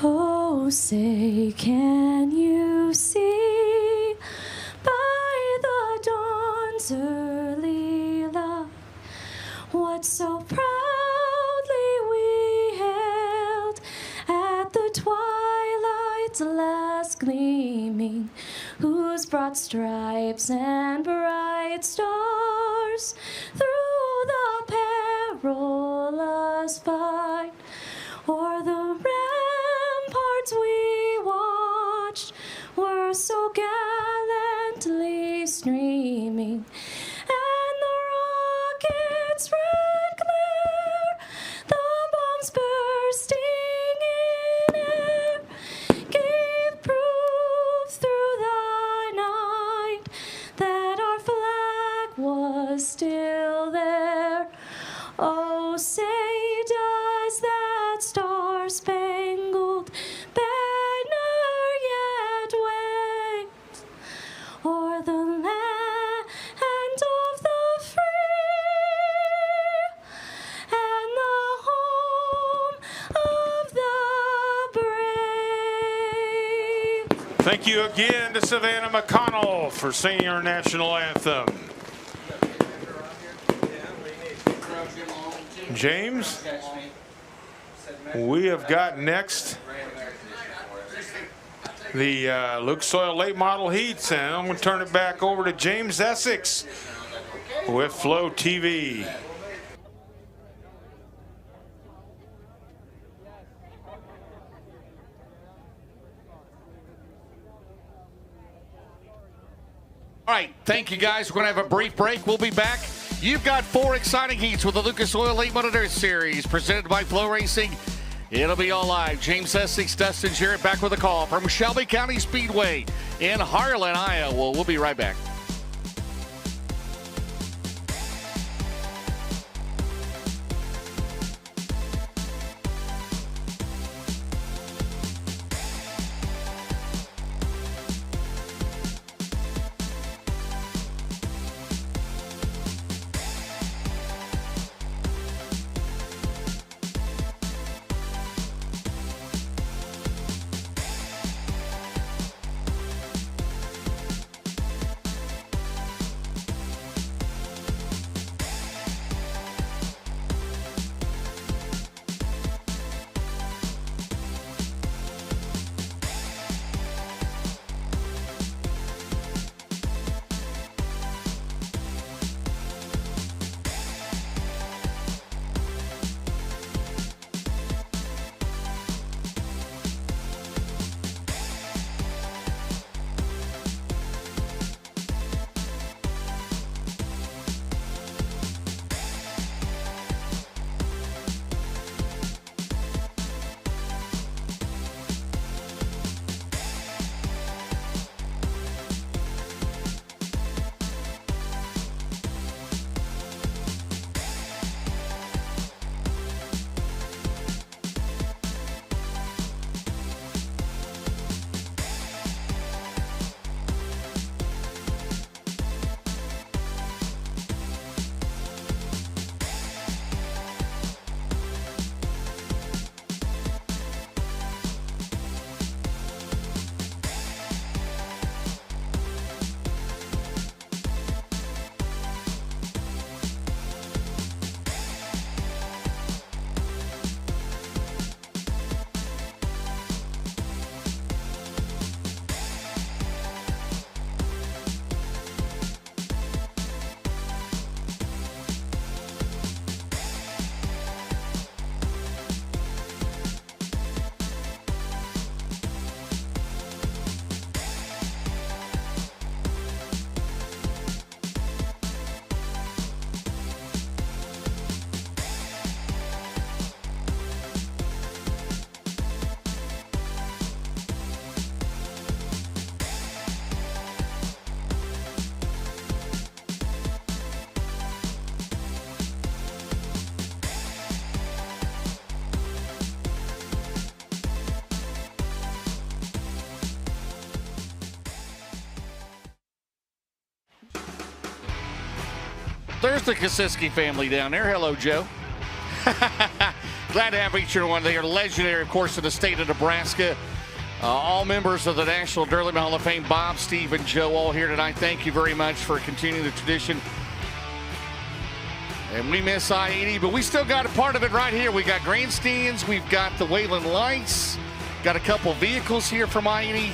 Oh, say, can you see by the dawn's early light what so proudly we hailed at the twilight's last gleaming, whose broad stripes and bright stars through the perilous fight o'er the ramparts we watched were so gallantly streaming, and the rockets' red glare, the bombs bursting in air, gave proof through the night that our flag was still there. Oh, say, does that star-spangled banner yet wave o'er the land of the free and the home of the brave? Thank you again to Savannah McConnell for singing our national anthem. James, we have got next the Luke Soil late model heats, and I'm going to turn it back over to James Essex with Flow TV. All right, thank you guys. We're going to have a brief break. We'll be back. You've got 4 exciting heats with the Lucas Oil Late Model Dirt Series presented by FloRacing. It'll be all live. James Essex, Dustin Jarrett back with a call from Shelby County Speedway in Harlan, Iowa. We'll be right back. there's the Kosiski family down there. Hello, Joe. Glad to have each one. They are legendary, of course, in the state of Nebraska. All members of the National Durleyman Hall of Fame, Bob, Steve, and Joe, all here tonight. Thank you very much for continuing the tradition. And we miss I-80, but we still got a part of it right here. We got grandstands. We've got the Wayland Lights. Got a couple vehicles here from I-80.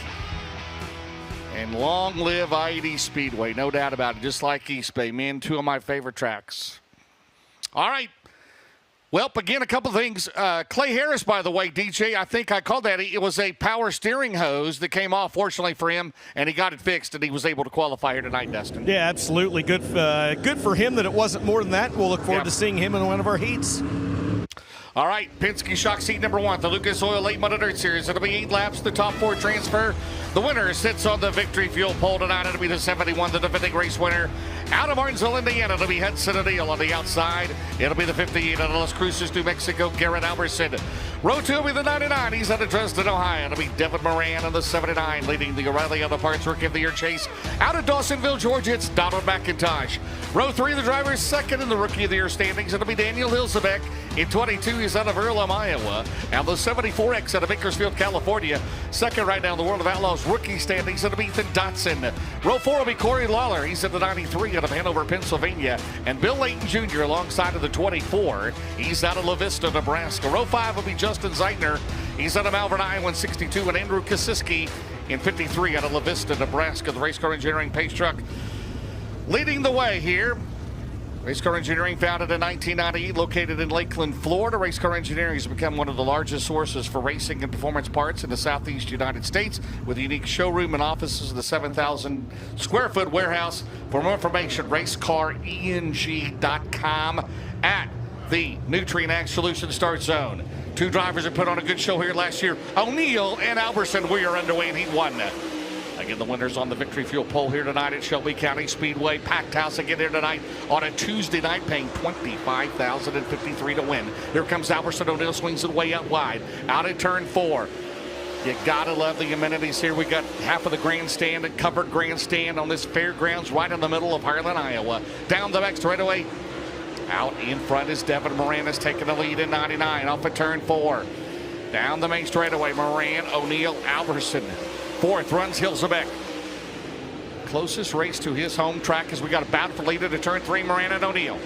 And long live I-80 Speedway, no doubt about it, just like East Bay. Man, two of my favorite tracks. All right. Well, again, a couple things. Clay Harris, by the way, DJ, I think I called that. It was a power steering hose that came off, fortunately for him, and he got it fixed, and he was able to qualify here tonight, Dustin. Yeah, absolutely. Good for him that it wasn't more than that. We'll look forward to seeing him in one of our heats. All right, Penske Shock seat number 1, the Lucas Oil Late Model Dirt Series. It'll be 8 laps, the top 4 transfer. The winner sits on the victory fuel pole tonight. It'll be the 71, the defending race winner. Out of Martinsville, Indiana, it'll be Hudson O'Neal on the outside. It'll be the 58 out of Las Cruces, New Mexico, Garrett Alberson. Row 2 will be the 99. He's out of Dresden, Ohio. It'll be Devin Moran on the 79, leading the O'Reilly Auto Parts Rookie of the Year chase. Out of Dawsonville, Georgia, it's Donald McIntosh. Row 3, the driver is second in the Rookie of the Year standings. It'll be Daniel Hilsebeck. In 22, he's out of Earlham, Iowa. And the 74X out of Bakersfield, California. Second right now in the World of Outlaws rookie standings. It'll be Ethan Dotson. Row 4 will be Corey Lawler. He's at the 93 out of Hanover, Pennsylvania. And Bill Layton Jr. alongside of the 24. He's out of La Vista, Nebraska. Row 5 will be Justin Zeitner. He's out of Malvern, Iowa, 62. And Andrew Kosiski in 53 out of La Vista, Nebraska. The Race Car Engineering Pace Truck leading the way here. Race Car Engineering, founded in 1998, located in Lakeland, Florida. Race Car Engineering has become one of the largest sources for racing and performance parts in the Southeast United States, with a unique showroom and offices in the 7,000 square foot warehouse. For more information, racecareng.com at the Nutrient Ag Solutions Start Zone. 2 drivers have put on a good show here last year. O'Neal and Alberson, we are underway in Heat 1. Again, the winners on the victory fuel pole here tonight at Shelby County Speedway. Packed house again here tonight on a Tuesday night, paying $25,053 to win. Here comes Alberson. O'Neal swings it way out wide. Out at turn 4. You gotta love the amenities here. We got half of the grandstand, a covered grandstand on this fairgrounds right in the middle of Harlan, Iowa. Down the back straightaway. Out in front is Devin Moranis taking the lead in 99 off of turn 4. Down the main straightaway, Moran, O'Neal, Alberson. 4th runs Hilsebeck. Closest race to his home track as we got a battle for lead at turn 3, Moran and O'Neal.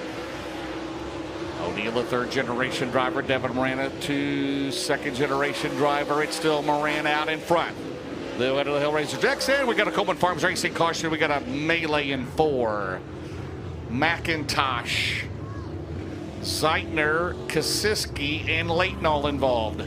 O'Neal, a 3rd generation driver. Devin Moran, a 2nd generation driver. It's still Moran out in front. The way to the Hill Racer Jackson. We got a Coleman Farms Racing caution. We got a melee in 4. McIntosh, Zeitner, Kosiski, and Layton all involved.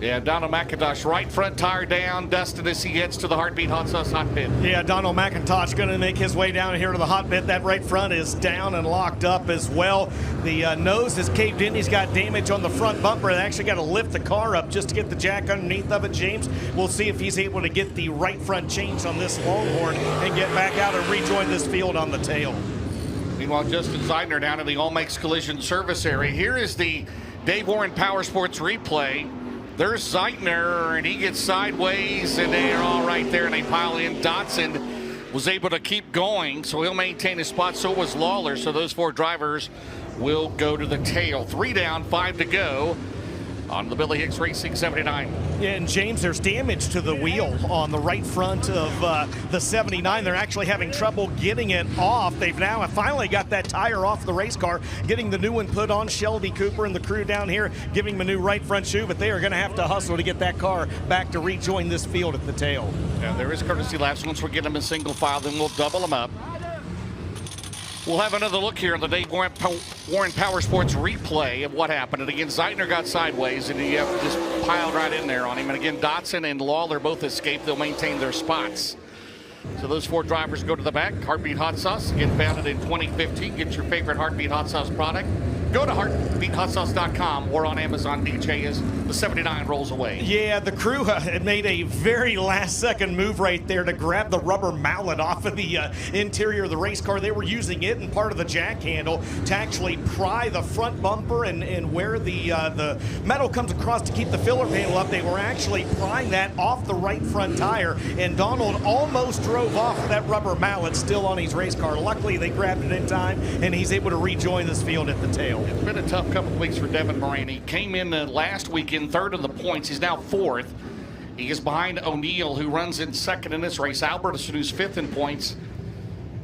Yeah, Donald McIntosh, right front tire down. Dustin as he heads to the Heartbeat Hot Sauce Hot Pit. Yeah, Donald McIntosh going to make his way down here to the hot pit. That right front is down and locked up as well. The nose is caved in. He's got damage on the front bumper. They actually got to lift the car up just to get the jack underneath of it, James. We'll see if he's able to get the right front changed on this Longhorn and get back out and rejoin this field on the tail. Meanwhile, Justin Zeitner down in the All Makes Collision service area. Here is the Dave Warren Power Sports replay. There's Zeitner, and he gets sideways, and they're all right there, and they pile in. Dotson was able to keep going, so he'll maintain his spot. So was Lawler, so those 4 drivers will go to the tail. 3 down, 5 to go on the Billy Hicks Racing 79. Yeah, and James, there's damage to the wheel on the right front of the 79. They're actually having trouble getting it off. They've now finally got that tire off the race car, getting the new one put on. Shelby Cooper and the crew down here giving them a new right front shoe, but they are going to have to hustle to get that car back to rejoin this field at the tail. Yeah, there is courtesy laps. Once we get them in single file, then we'll double them up. We'll have another look here on the Dave Warren Power Sports replay of what happened. And again, Zeitner got sideways, and he just piled right in there on him. And again, Dotson and Lawler both escaped. They'll maintain their spots. So those 4 drivers go to the back. Heartbeat Hot Sauce, again, founded in 2015. Get your favorite Heartbeat Hot Sauce product Go to heartbeathotsauce.com or on Amazon, DJ, as the 79 rolls away. Yeah, the crew had made a very last-second move right there to grab the rubber mallet off of the interior of the race car. They were using it and part of the jack handle to actually pry the front bumper and where the metal comes across to keep the filler panel up. They were actually prying that off the right front tire, and Donald almost drove off with that rubber mallet still on his race car. Luckily, they grabbed it in time, and he's able to rejoin this field at the tail. It's been a tough couple of weeks for Devin Moran. He came in last weekend third in the points. He's now fourth. He is behind O'Neill, who runs in second in this race. Albertson, who's fifth in points.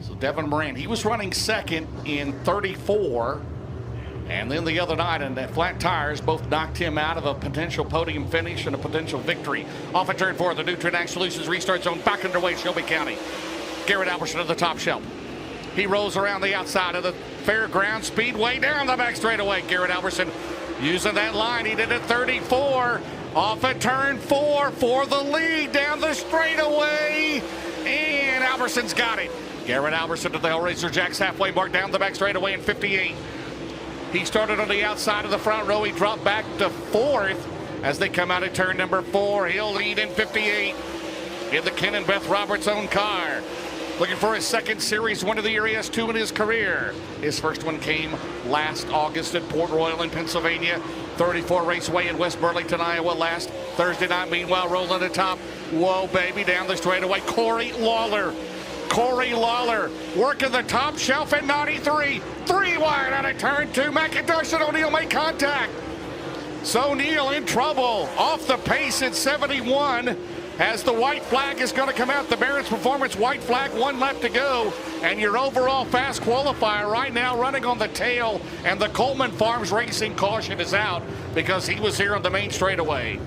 So Devin Moran, he was running second in 34. And then the other night, and that flat tires both knocked him out of a potential podium finish and a potential victory. Off at turn 4, the Nutrient Solutions restart zone back underway, Shelby County. Garrett Albertson at the top shelf. He rolls around the outside of the Fairground Speedway down the back straightaway. Garrett Albertson using that line. He did it 34. Off at turn 4 for the lead down the straightaway. And Albertson's got it. Garrett Albertson to the Hellraiser Jacks halfway mark down the back straightaway in 58. He started on the outside of the front row. He dropped back to fourth as they come out of turn number 4. He'll lead in 58 in the Ken and Beth Roberts own car. Looking for his second Series win of the year. He has 2 in his career. His first one came last August at Port Royal in Pennsylvania. 34 Raceway in West Burlington, Iowa last Thursday night. Meanwhile, rolling the top. Whoa, baby, down the straightaway. Corey Lawler working the top shelf at 93. 3 wide out of turn 2. McIntosh and O'Neill make contact. So O'Neill in trouble. Off the pace at 71. As the white flag is going to come out, the Barron's Performance white flag, 1 lap to go. And your overall fast qualifier right now running on the tail. And the Coleman Farms Racing caution is out because he was here on the main straightaway.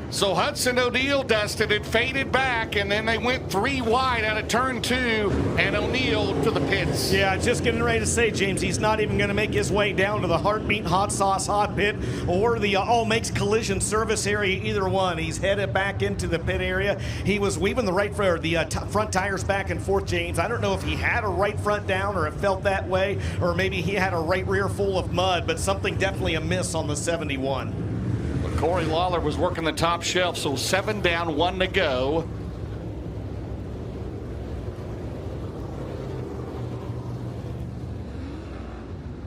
So Hudson O'Neill dusted it, faded back, and then they went 3 wide out of turn 2, and O'Neill to the pits. Yeah, just getting ready to say, James, he's not even going to make his way down to the Heartbeat Hot Sauce Hot Pit or the All Makes Collision Service area, either one. He's headed back into the pit area. He was weaving the right front, front tires back and forth, James. I don't know if he had a right front down or it felt that way, or maybe he had a right rear full of mud, but something definitely amiss on the 71. Corey Lawler was working the top shelf, so 7 down, 1 to go.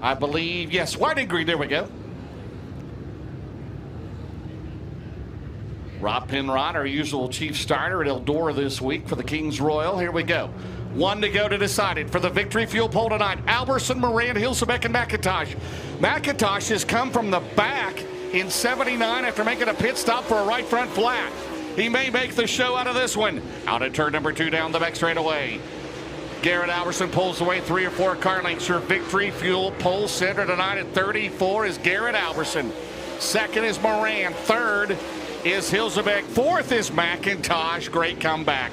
I believe, yes, white and green, there we go. Rob Penrod, our usual chief starter at Eldora this week for the Kings Royal. Here we go. 1 to go to decide it for the victory fuel pole tonight. Albertson, Moran, Hilsebeck, and McIntosh. McIntosh has come from the back in 79 after making a pit stop for a right front flat. He may make the show out of this one. Out at turn number 2 down the back straightaway. Garrett Albertson pulls away 3 or 4 car lengths. Your victory fuel pole center tonight at 34 is Garrett Albertson. Second is Moran. Third is Hilsebeck. Fourth is McIntosh. Great comeback.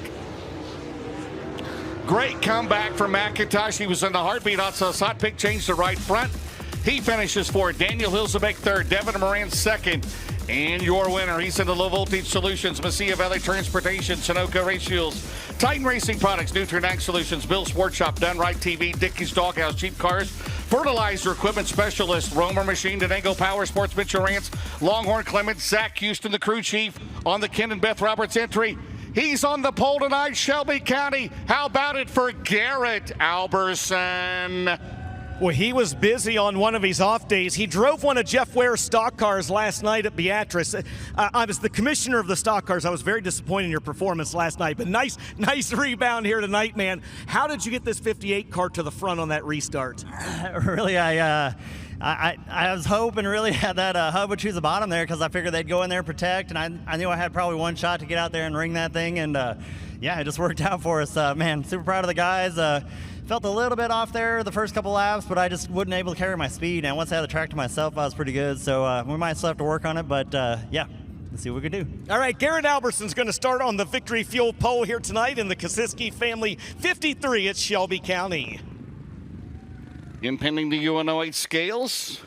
Great comeback for McIntosh. He was in the Heartbeat Hot Sauce Hot Pick, changed to right front. He finishes fourth. Daniel Hilsebeck third. Devin Moran second. And your winner, he's in the Low Voltage Solutions, Mesilla Valley Transportation, Sunoco Race Fuels, Titan Racing Products, Nutrient Solutions, Bill Sports Shop, Done Right TV, Dickey's Doghouse, Cheap Cars, Fertilizer Equipment Specialist, Romer Machine, Denango Power, Sports Insurance, Longhorn Clements, Zach Houston, the crew chief on the Ken and Beth Roberts entry. He's on the pole tonight, Shelby County. How about it for Garrett Albertson? Well, he was busy on one of his off days. He drove one of Jeff Ware's stock cars last night at Beatrice. I was the commissioner of the stock cars. I was very disappointed in your performance last night, but nice rebound here tonight, man. How did you get this 58 car to the front on that restart? Really, I was hoping really had that hub would choose the bottom there because I figured they'd go in there and protect, and I knew I had probably one shot to get out there and ring that thing, and yeah, it just worked out for us. Man, super proud of the guys. Felt a little bit off there the first couple laps, but I just wasn't able to carry my speed, and once I had the track to myself, I was pretty good, so we might still have to work on it, but yeah. Let's see what we can do. All right, Garrett Albertson's going to start on the victory fuel pole here tonight in the Kosiski family 53 at Shelby County. Impending the UNO8 scales.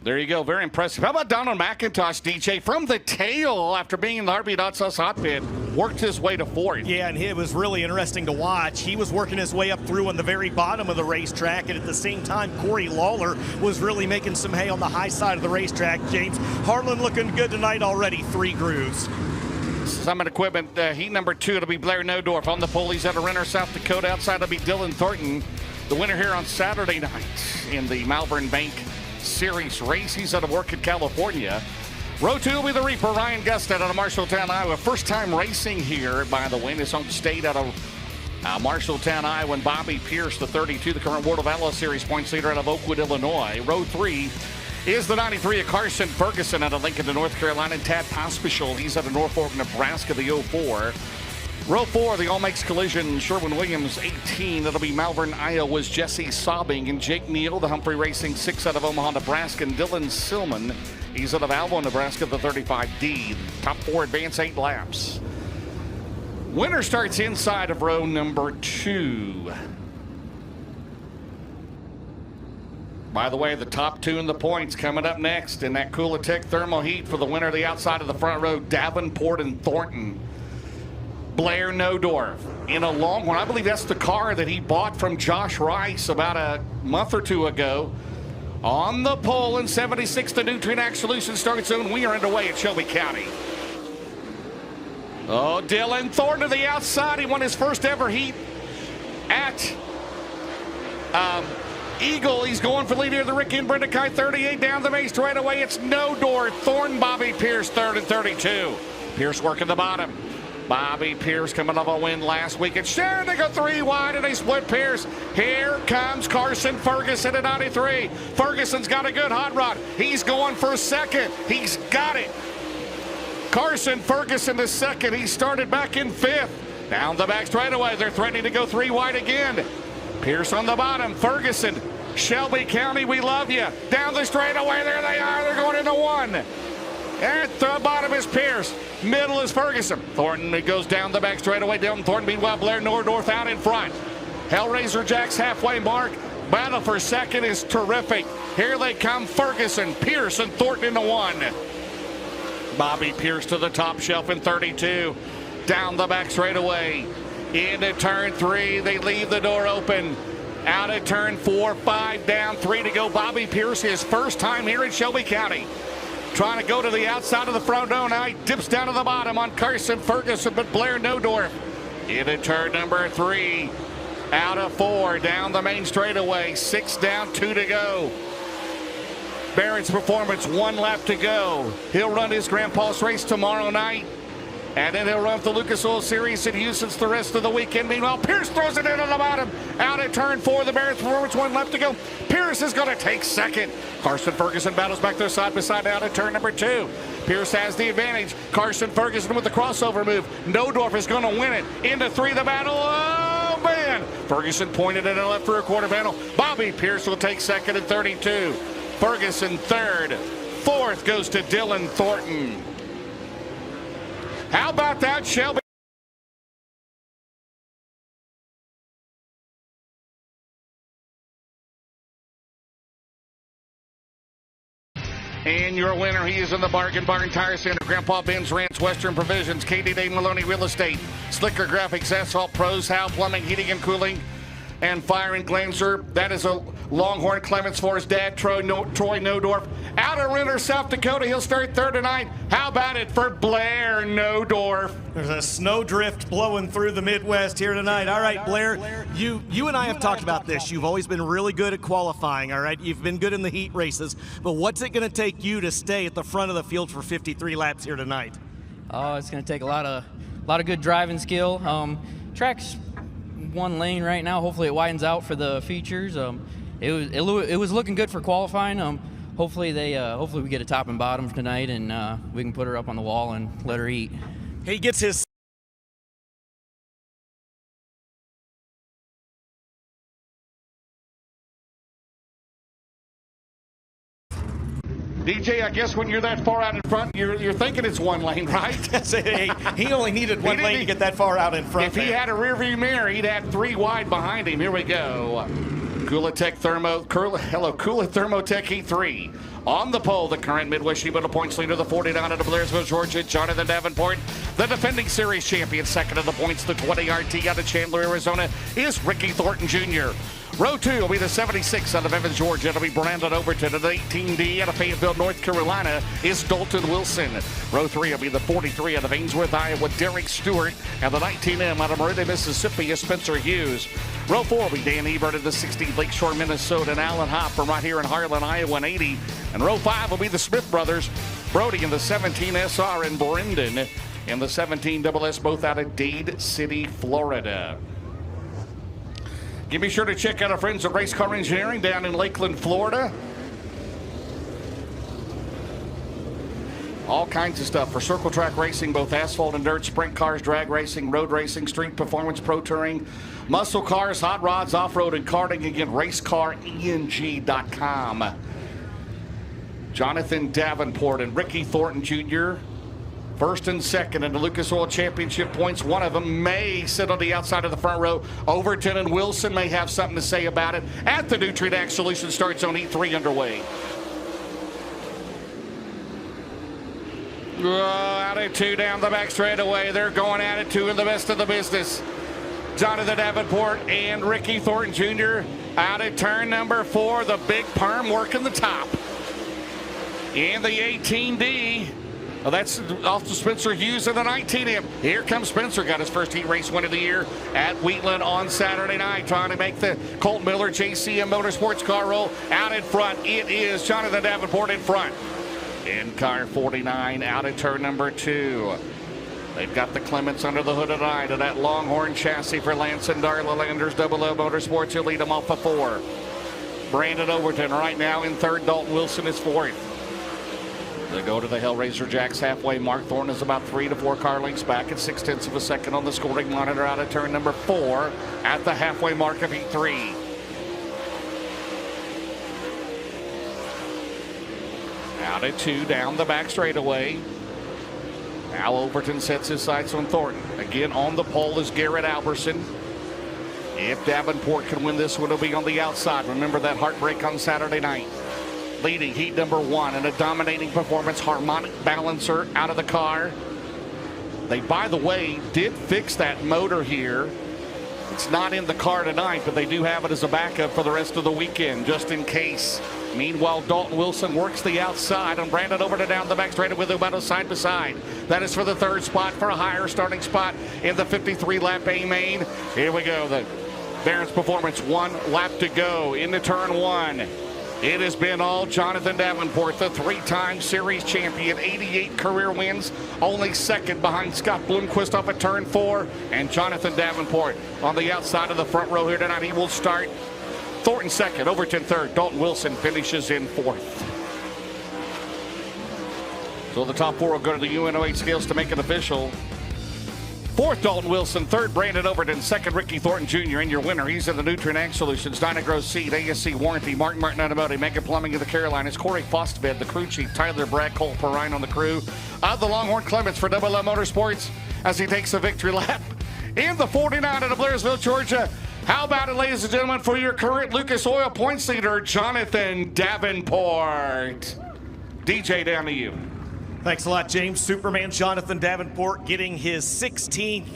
There you go, very impressive. How about Donald McIntosh, DJ, from the tail after being in the Heartbeat Hot Sauce Hot Pit? worked his way to fourth. Yeah, and it was really interesting to watch. He was working his way up through on the very bottom of the racetrack, and at the same time, Corey Lawler was really making some hay on the high side of the racetrack. James Harlan looking good tonight already, 3 grooves. Summit Equipment, heat number 2, it'll be Blair Nodorf. On the pole, he's out of Renner, South Dakota. Outside, it'll be Dylan Thornton. The winner here on Saturday night in the Malvern Bank Series race. He's out of Orchid, California. Row 2 will be the Reaper, Ryan Gustad out of Marshalltown, Iowa. First time racing here, by the way, in his home state out of Marshalltown, Iowa. And Bobby Pierce, the 32, the current World of Outlaw Series points leader out of Oakwood, Illinois. Row 3 is the 93 of Carson Ferguson out of Lincoln, North Carolina. And Tad Pospischel, he's out of Norfolk, Nebraska, the 04. Row 4, the All Makes Collision, Sherwin-Williams, 18. That'll be Malvern, Iowa's Jesse Sobbing. And Jake Neal, the Humphrey Racing, 6 out of Omaha, Nebraska. And Dylan Silman, he's out of Alva, Nebraska, the 35D. Top 4 advance 8 laps. Winner starts inside of row number 2. By the way, the top 2 in the points coming up next in that Kulatech Thermal Heat for the winner of the outside of the front row, Davenport and Thornton. Blair Nodorf in a long one. I believe that's the car that he bought from Josh Rice about a month or 2 ago. On the pole in 76, the Nutrient Ag Solutions start zone. We are underway at Shelby County. Oh, Dylan Thornton to the outside. He won his first ever heat at Eagle. He's going for lead here. The Ricky and Brenda Kite 38 down the main straightaway. It's Nodorf, Thornton, Bobby Pierce third and 32. Pierce working the bottom. Bobby Pierce coming off a win last week at Sharon. They go 3 wide and they split Pierce. Here comes Carson Ferguson at 93. Ferguson's got a good hot rod. He's going for second. He's got it. Carson Ferguson is second. He started back in 5th. Down the back straightaway. They're threatening to go 3 wide again. Pierce on the bottom. Ferguson. Shelby County, we love you. Down the straightaway. There they are. They're going into 1. At the bottom is Pierce. Middle is Ferguson. Thornton goes down the back straightaway. Dylan Thornton, meanwhile, Blair Nodorf out in front. Hellraiser Jack's halfway mark. Battle for second is terrific. Here they come, Ferguson, Pierce, and Thornton into 1. Bobby Pierce to the top shelf in 32. Down the back straightaway. Into turn 3. They leave the door open. Out at turn 4, 5 down, 3 to go. Bobby Pierce, his first time here in Shelby County. Trying to go to the outside of the front row. Now he dips down to the bottom on Carson Ferguson, but Blair Nodorf into turn number 3. Out of 4, down the main straightaway. 6 down, 2 to go. Barrett's Performance, 1 lap to go. He'll run his Grand Pulse race tomorrow night. And then he'll run the Lucas Oil Series in Houston the rest of the weekend. Meanwhile, Pierce throws it in on the bottom. Out at turn 4, the Barrett's Performance, 1 left to go. Pierce is going to take second. Carson Ferguson battles back there side by side out at turn number 2. Pierce has the advantage. Carson Ferguson with the crossover move. Nodorf is going to win it. Into 3, the battle. Oh, man. Ferguson pointed in a left rear quarter panel. Bobby Pierce will take second and 32. Ferguson third. 4th goes to Dylan Thornton. How about that, Shelby? And your winner, he is in the Bargain Barn Tire Center. Grandpa Ben's Ranch, Western Provisions, Katie Day Maloney Real Estate, Slicker Graphics, Asphalt Pros, Howe Plumbing, Heating and Cooling, and Fire and Glanzer. That is a Longhorn Clements for his dad, Troy Nodorf. Out of Renner, South Dakota, he'll start 3rd tonight. How about it for Blair Nodorf? There's a snowdrift blowing through the Midwest here tonight. All right, Blair, you and I have talked about this. You've always been really good at qualifying, all right? You've been good in the heat races. But what's it going to take you to stay at the front of the field for 53 laps here tonight? Oh, it's going to take a lot of good driving skill. Track's 1 lane right now. Hopefully it widens out for the features. It was looking good for qualifying. Hopefully we get a top and bottom tonight, and we can put her up on the wall and let her eat. He gets his DJ, I guess when you're that far out in front, you're thinking it's 1 lane, right? Hey, he only needed 1 lane to get that far out in front. If he had a rear view mirror, he'd have 3 wide behind him. Here we go. Thermotech E3. On the pole, the current Midwest Sheet Metal points leader, the 49 out of Blairsville, Georgia, Jonathan Davenport. The defending series champion, second in the points, the 20 RT out of Chandler, Arizona, is Ricky Thornton Jr. Row 2 will be the 76 out of Evans, Georgia. It'll be Brandon Overton. And the 18D out of Fayetteville, North Carolina, is Dalton Wilson. Row 3 will be the 43 out of Ainsworth, Iowa, Derek Stewart. And the 19M out of Meridian, Mississippi, is Spencer Hughes. Row 4 will be Dan Ebert in the 60, Lakeshore, Minnesota, and Alan Hopp from right here in Harlan, Iowa, and 80. And row 5 will be the Smith brothers, Brody in the 17 SR and Brendan in the 17 SS, both out of Dade City, Florida. Be sure to check out our friends at Race Car Engineering down in Lakeland, Florida. All kinds of stuff for circle track racing, both asphalt and dirt, sprint cars, drag racing, road racing, street performance, pro touring, muscle cars, hot rods, off-road, and karting. Again, racecareng.com. Jonathan Davenport and Ricky Thornton Jr., first and second in the Lucas Oil Championship points. One of them may sit on the outside of the front row. Overton and Wilson may have something to say about it. At the Nutrient Solution starts on E3 underway. Out at 2 down the back straightaway. They're going at it 2 in the best of the business. Jonathan Davenport and Ricky Thornton Jr. out at turn number 4. The big perm working the top. And the 18D. Well, that's off to Spencer Hughes in the 19M. Here comes Spencer, got his first heat race win of the year at Wheatland on Saturday night, trying to make the Colt Miller JCM Motorsports car roll. Out in front, it is Jonathan Davenport in front. In car 49, out at turn number 2. They've got the Clements under the hood tonight of that Longhorn chassis for Lance and Darla Landers, Double O Motorsports. He'll lead them off of 4. Brandon Overton right now in 3rd. Dalton Wilson is 4th. They go to the Hellraiser Jacks halfway mark. Thornton is about 3 to 4 car lengths back at 0.6 of a second on the scoring monitor out of turn number 4 at the halfway mark of E3. Out at 2 down the back straightaway. Now Overton sets his sights on Thornton. Again on the pole is Garrett Alberson. If Davenport can win this one, it'll be on the outside. Remember that heartbreak on Saturday night. Leading heat number 1 in a dominating performance, harmonic balancer out of the car. They, by the way, did fix that motor here. It's not in the car tonight, but they do have it as a backup for the rest of the weekend, just in case. Meanwhile, Dalton Wilson works the outside and Brandon Overton down the back straight with Ubato side by side. That is for the 3rd spot, for a higher starting spot in the 53-lap A main. Here we go. The Barron's Performance, 1 lap to go into turn 1. It has been all Jonathan Davenport, the 3-time series champion, 88 career wins, only 2nd behind Scott Bloomquist off at turn 4, and Jonathan Davenport on the outside of the front row here tonight. He will start. Thornton 2nd, Overton 3rd, Dalton Wilson finishes in 4th. So the top 4 will go to the UNO8 scales to make it official. 4th, Dalton Wilson. 3rd, Brandon Overton. 2nd, Ricky Thornton Jr. And your winner, he's in the Nutrient Ag Solutions, Dynagrow Seed, ASC Warranty, Martin Automotive, Mega Plumbing of the Carolinas, Corey Fostved, the crew chief, Tyler Brad, Cole Perrine on the crew. The Longhorn Clements for Double O Motorsports as he takes a victory lap in the 49 out of Blairsville, Georgia. How about it, ladies and gentlemen, for your current Lucas Oil points leader, Jonathan Davenport. DJ, down to you. Thanks a lot, James. Superman Jonathan Davenport getting his 16th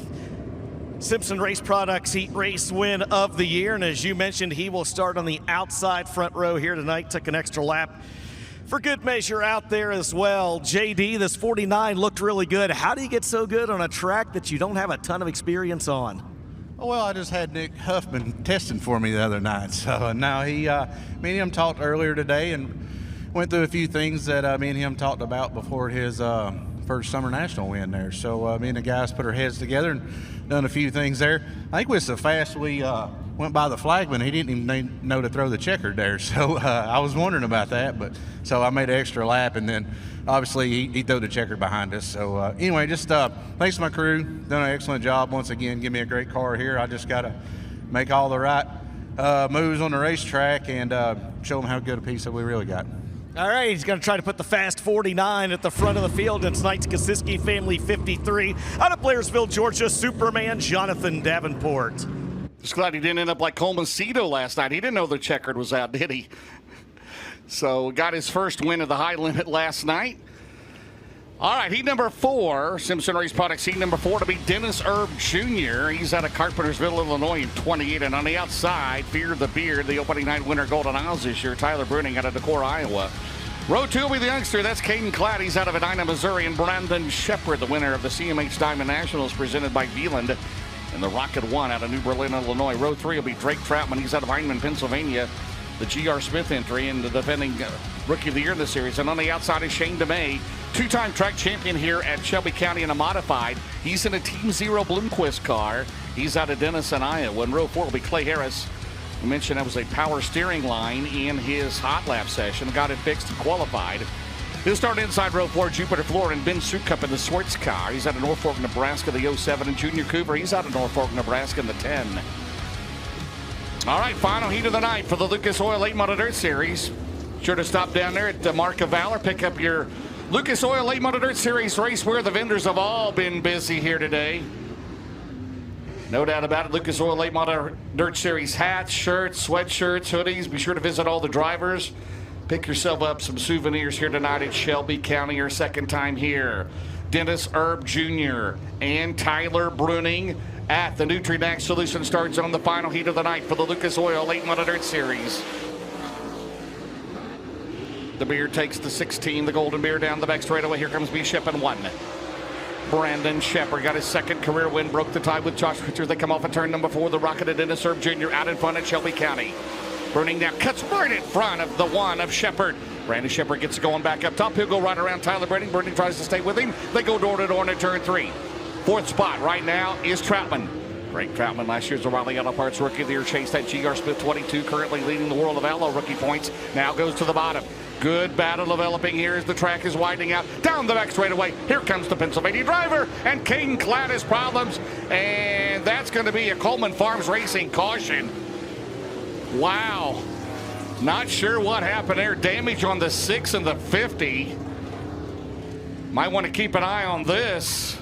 Simpson Race Products Heat Race win of the year. And as you mentioned, he will start on the outside front row here tonight. Took an extra lap for good measure out there as well. JD, this 49 looked really good. How do you get so good on a track that you don't have a ton of experience on? Well, I just had Nick Huffman testing for me the other night. So now me and him talked earlier today and went through a few things that me and him talked about before his first Summer National win there. So me and the guys put our heads together and done a few things there. I think we was so fast we went by the flagman. He didn't even know to throw the checker there. So I was wondering about that. But so I made an extra lap, and then obviously he threw the checker behind us. So anyway, just thanks to my crew. Done an excellent job once again. Give me a great car here. I just got to make all the right moves on the racetrack and show them how good a piece that we really got. All right, he's going to try to put the fast 49 at the front of the field in tonight's Kosiski Family 53 out of Blairsville, Georgia, Superman Jonathan Davenport. Just glad he didn't end up like Coleman Cito last night. He didn't know the checkered was out, did he? So got his first win at the high limit last night. All right, heat number 4, Simpson Race Products heat number 4 to be Dennis Erb Jr. He's out of Carpentersville, Illinois in 28. And on the outside, Fear the Beard, the opening night winner Golden Isles this year, Tyler Bruning out of Decorah, Iowa. Row 2 will be the youngster. That's Caden Klatt. He's out of Edina, Missouri. And Brandon Shepard, the winner of the CMH Diamond Nationals presented by Veland. And the Rocket 1 out of New Berlin, Illinois. Row 3 will be Drake Troutman. He's out of Heinemann, Pennsylvania. The G.R. Smith entry and the defending Rookie of the Year in the series. And on the outside is Shane DeMay, 2-time track champion here at Shelby County in a modified. He's in a Team Zero Bloomquist car. He's out of Denison, Iowa. And row 4 will be Clay Harris. We mentioned that was a power steering line in his hot lap session. Got it fixed and qualified. He'll start inside row 4, Jupiter Florida and Ben Sukup in the Swartz car. He's out of Norfolk, Nebraska, the 07. And Junior Cooper, he's out of Norfolk, Nebraska in the 10. All right, final heat of the night for the Lucas Oil Late Model Dirt Series. Sure to stop down there at the Mark of Valor. Pick up your Lucas Oil Late Model Dirt Series race where the vendors have all been busy here today. No doubt about it. Lucas Oil Late Model Dirt Series hats, shirts, sweatshirts, hoodies. Be sure to visit all the drivers. Pick yourself up some souvenirs here tonight at Shelby County, your second time here. Dennis Erb Jr. and Tyler Bruning at the Nutrient Solution Start Zone, the final heat of the night for the Lucas Oil Late Model Dirt Series. The Beard takes the 16, the Golden Beard down the back straightaway. Here comes B. Shep in 1. Brandon Shepard got his second career win, broke the tie with Josh Richards. They come off of turn number 4. The Rocket of Dennis Erb Jr. out in front at Shelby County. Bruning now cuts right in front of the 1 of Shepard. Brandon Shepard gets going back up top. He'll go right around Tyler Bruning. Bruning tries to stay with him. They go door to door in turn 3. 4th spot right now is Troutman. Drake Troutman, last year's O'Reilly Auto Parts Rookie of the Year, chased that G.R. Smith 22, currently leading the World of Outlaw rookie points. Now goes to the bottom. Good battle developing here as the track is widening out. Down the back straightaway. Here comes the Pennsylvania driver, and Caden Klatt has problems. And that's going to be a Coleman Farms Racing caution. Wow. Not sure what happened there. Damage on the 6 and the 50. Might want to keep an eye on this.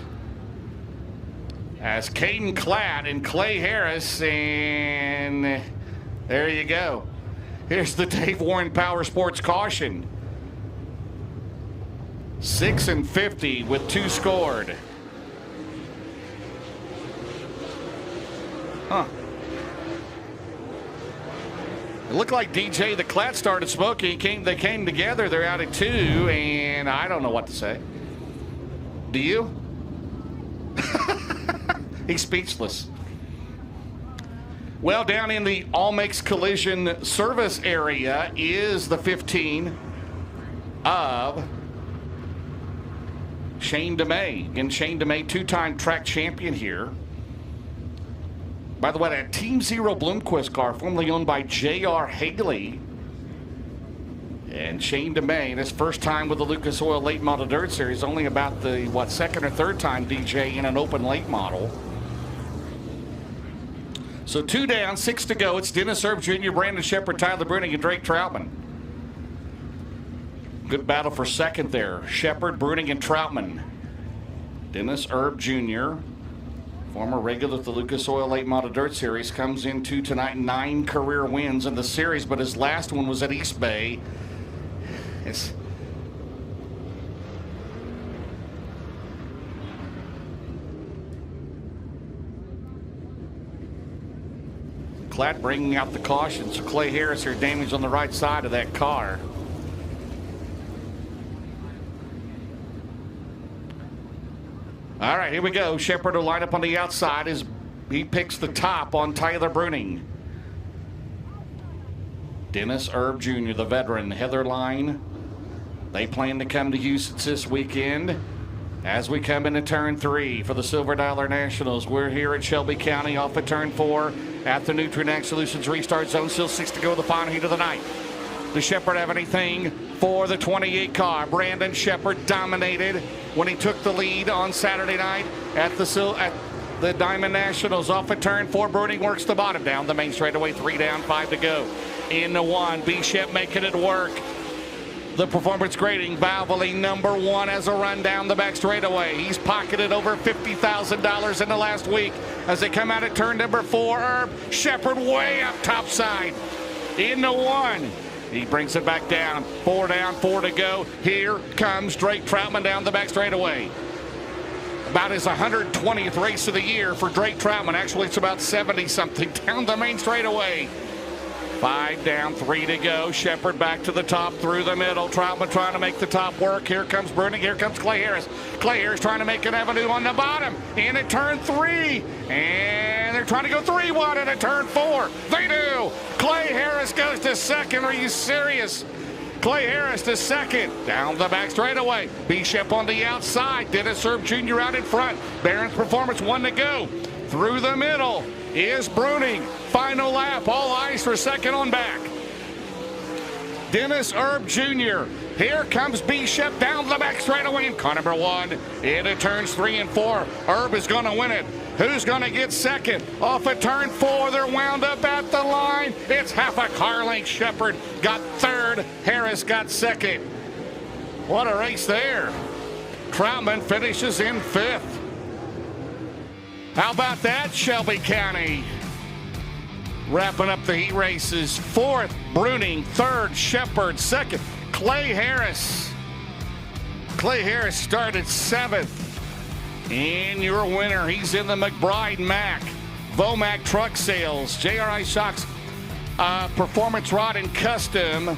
As Caden Klatt and Clay Harris, and there you go. Here's the Dave Warren Power Sports caution. 6 and 50 with 2 scored. Huh. It looked like DJ the Klatt started smoking. They came together. They're out at 2, and I don't know what to say. Do you? He's speechless. Well, down in the All Makes Collision service area is the 15 of Shane DeMay. Again, Shane DeMay, 2-time track champion here. By the way, that Team Zero Bloomquist car, formerly owned by J.R. Haley. And Shane DeMay, his first time with the Lucas Oil Late Model Dirt Series, only about the, second or third time DJ in an open late model. So 2 down, 6 to go. It's Dennis Erb Jr., Brandon Shepard, Tyler Bruning, and Drake Troutman. Good battle for second there. Shepard, Bruning, and Troutman. Dennis Erb Jr., former regular at the Lucas Oil Late Model Dirt Series, comes into tonight 9 career wins in the series, but his last one was at East Bay. Klatt bringing out the caution, so Clay Harris here damage on the right side of that car. All right, here we go. Shepard will line up on the outside as he picks the top on Tyler Bruning. Dennis Erb Jr., the veteran, Heather Line. They plan to come to Houston this weekend. As we come into turn 3 for the Silver Dollar Nationals, we're here at Shelby County off at turn 4 at the Nutrient Solutions Restart Zone. Still 6 to go, the final heat of the night. Does Shepard have anything for the 28 car? Brandon Shepard dominated when he took the lead on Saturday night at the Diamond Nationals. Off at turn 4, Bruning works the bottom down the main straightaway. 3 down, 5 to go. In the 1, B. Shep making it work. the performance grading. Valvoline number 1 as a run down the back straightaway. He's pocketed over $50,000 in the last week as they come out at turn number 4. Herb Shepherd way up top side into 1. He brings it back down. 4 down, 4 to go. Here comes Drake Troutman down the back straightaway. About his 120th race of the year for Drake Troutman. Actually, it's about 70-something down the main straightaway. 5 down, 3 to go. Shepherd back to the top through the middle. Troutman trying to make the top work. Here comes Bruning. Here comes Clay Harris. Clay Harris trying to make an avenue on the bottom. In at turn 3. And they're trying to go 3-1 in at turn 4. They do. Clay Harris goes to second. Are you serious? Clay Harris to second. Down the back straightaway. Bishop on the outside. Dennis Erb Jr. out in front. Barron's Performance 1 to go. Through the middle is Bruning. Final lap. All eyes for second on back. Dennis Erb Jr. Here comes Bishop down the back straightaway in car number 1. Into turns 3 and 4. Erb is going to win it. Who's going to get second? Off of turn 4, they're wound up at the line. It's half a car length. Shepherd got third. Harris got second. What a race there. Troutman finishes in 5th. How about that, Shelby County? Wrapping up the heat races. 4th, Bruning. 3rd, Shepherd. 2nd, Clay Harris. Clay Harris started 7th. And your winner, he's in the McBride Mac. Vomac Truck Sales. JRI Shocks Performance Rod and Custom.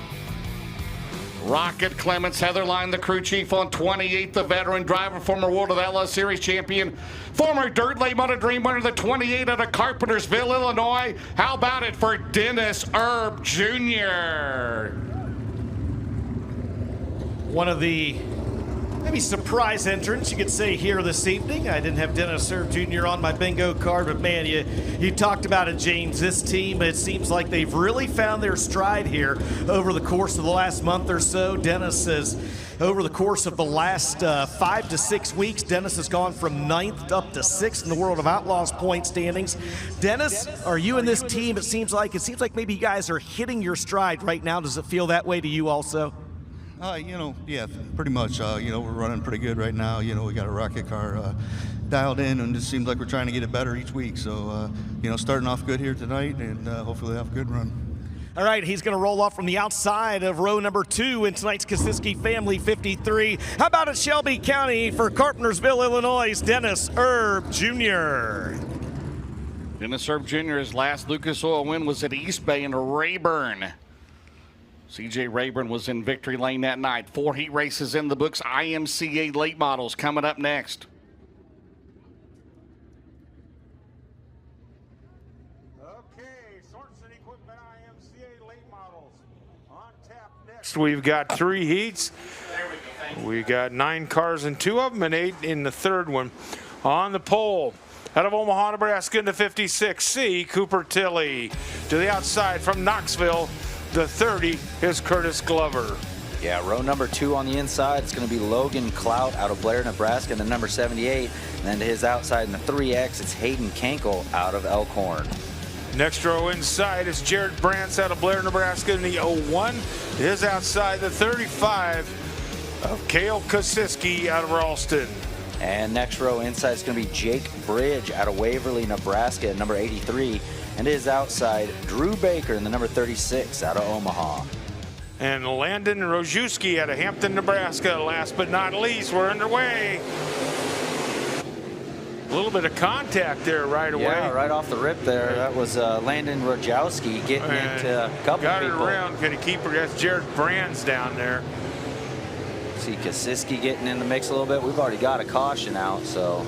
Rocket Clements, Heatherline, the crew chief on 28th, the veteran driver, former World of LS Series champion, former Dirt Late Model Dream winner, the 28 out of Carpentersville, Illinois. How about it for Dennis Erb Jr.? One of the maybe surprise entrants, you could say, here this evening. I didn't have Dennis Erb Jr. on my bingo card, but man, you talked about it, James. This team, it seems like they've really found their stride here over the course of the last month or so. Dennis has, over the course of the last 5 to 6 weeks, Dennis has gone from 9th up to 6th in the World of Outlaws point standings. Dennis, are you and this team, it seems like maybe you guys are hitting your stride right now. Does it feel that way to you also? Yeah, pretty much. We're running pretty good right now. We got a rocket car dialed in, and it seems like we're trying to get it better each week. So, starting off good here tonight, and hopefully have a good run. All right, he's going to roll off from the outside of row number 2 in tonight's Kosiski Family 53. How about it, Shelby County for Carpentersville, Illinois, Dennis Erb Jr. Dennis Erb Jr.'s last Lucas Oil win was at East Bay in Rayburn. CJ Rayburn was in victory lane that night. 4 heat races in the books. IMCA late models coming up next. Okay, Sorensen Equipment IMCA late models on tap next. We've got 3 heats. We got 9 cars in 2 of them and 8 in the 3rd one. On the pole, out of Omaha, Nebraska in the 56C, Cooper Tilley. To the outside from Knoxville, the 30 is Curtis Glover. Yeah, row number 2 on the inside, it's going to be Logan Clout out of Blair, Nebraska, and the number 78. And then to his outside in the 3X, it's Hayden Kankel out of Elkhorn. Next row inside is Jared Brantz out of Blair, Nebraska in the 01. To his outside, the 35 of Cale Kosiski out of Ralston. And next row inside is going to be Jake Bridge out of Waverly, Nebraska at number 83. And his outside, Drew Baker in the number 36 out of Omaha. And Landon Rojewski out of Hampton, Nebraska. Last but not least, we're underway. A little bit of contact there right away. Yeah, right off the rip there. That was Landon Rojewski getting into a couple got people. Got it around. Can he keep her? That's Jared Brands down there. See Kosiski getting in the mix a little bit. We've already got a caution out, so.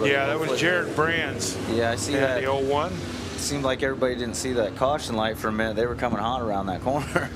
Yeah, that was Jared Brands. Yeah, I see that. The 01. Seemed like everybody didn't see that caution light for a minute. They were coming hot around that corner.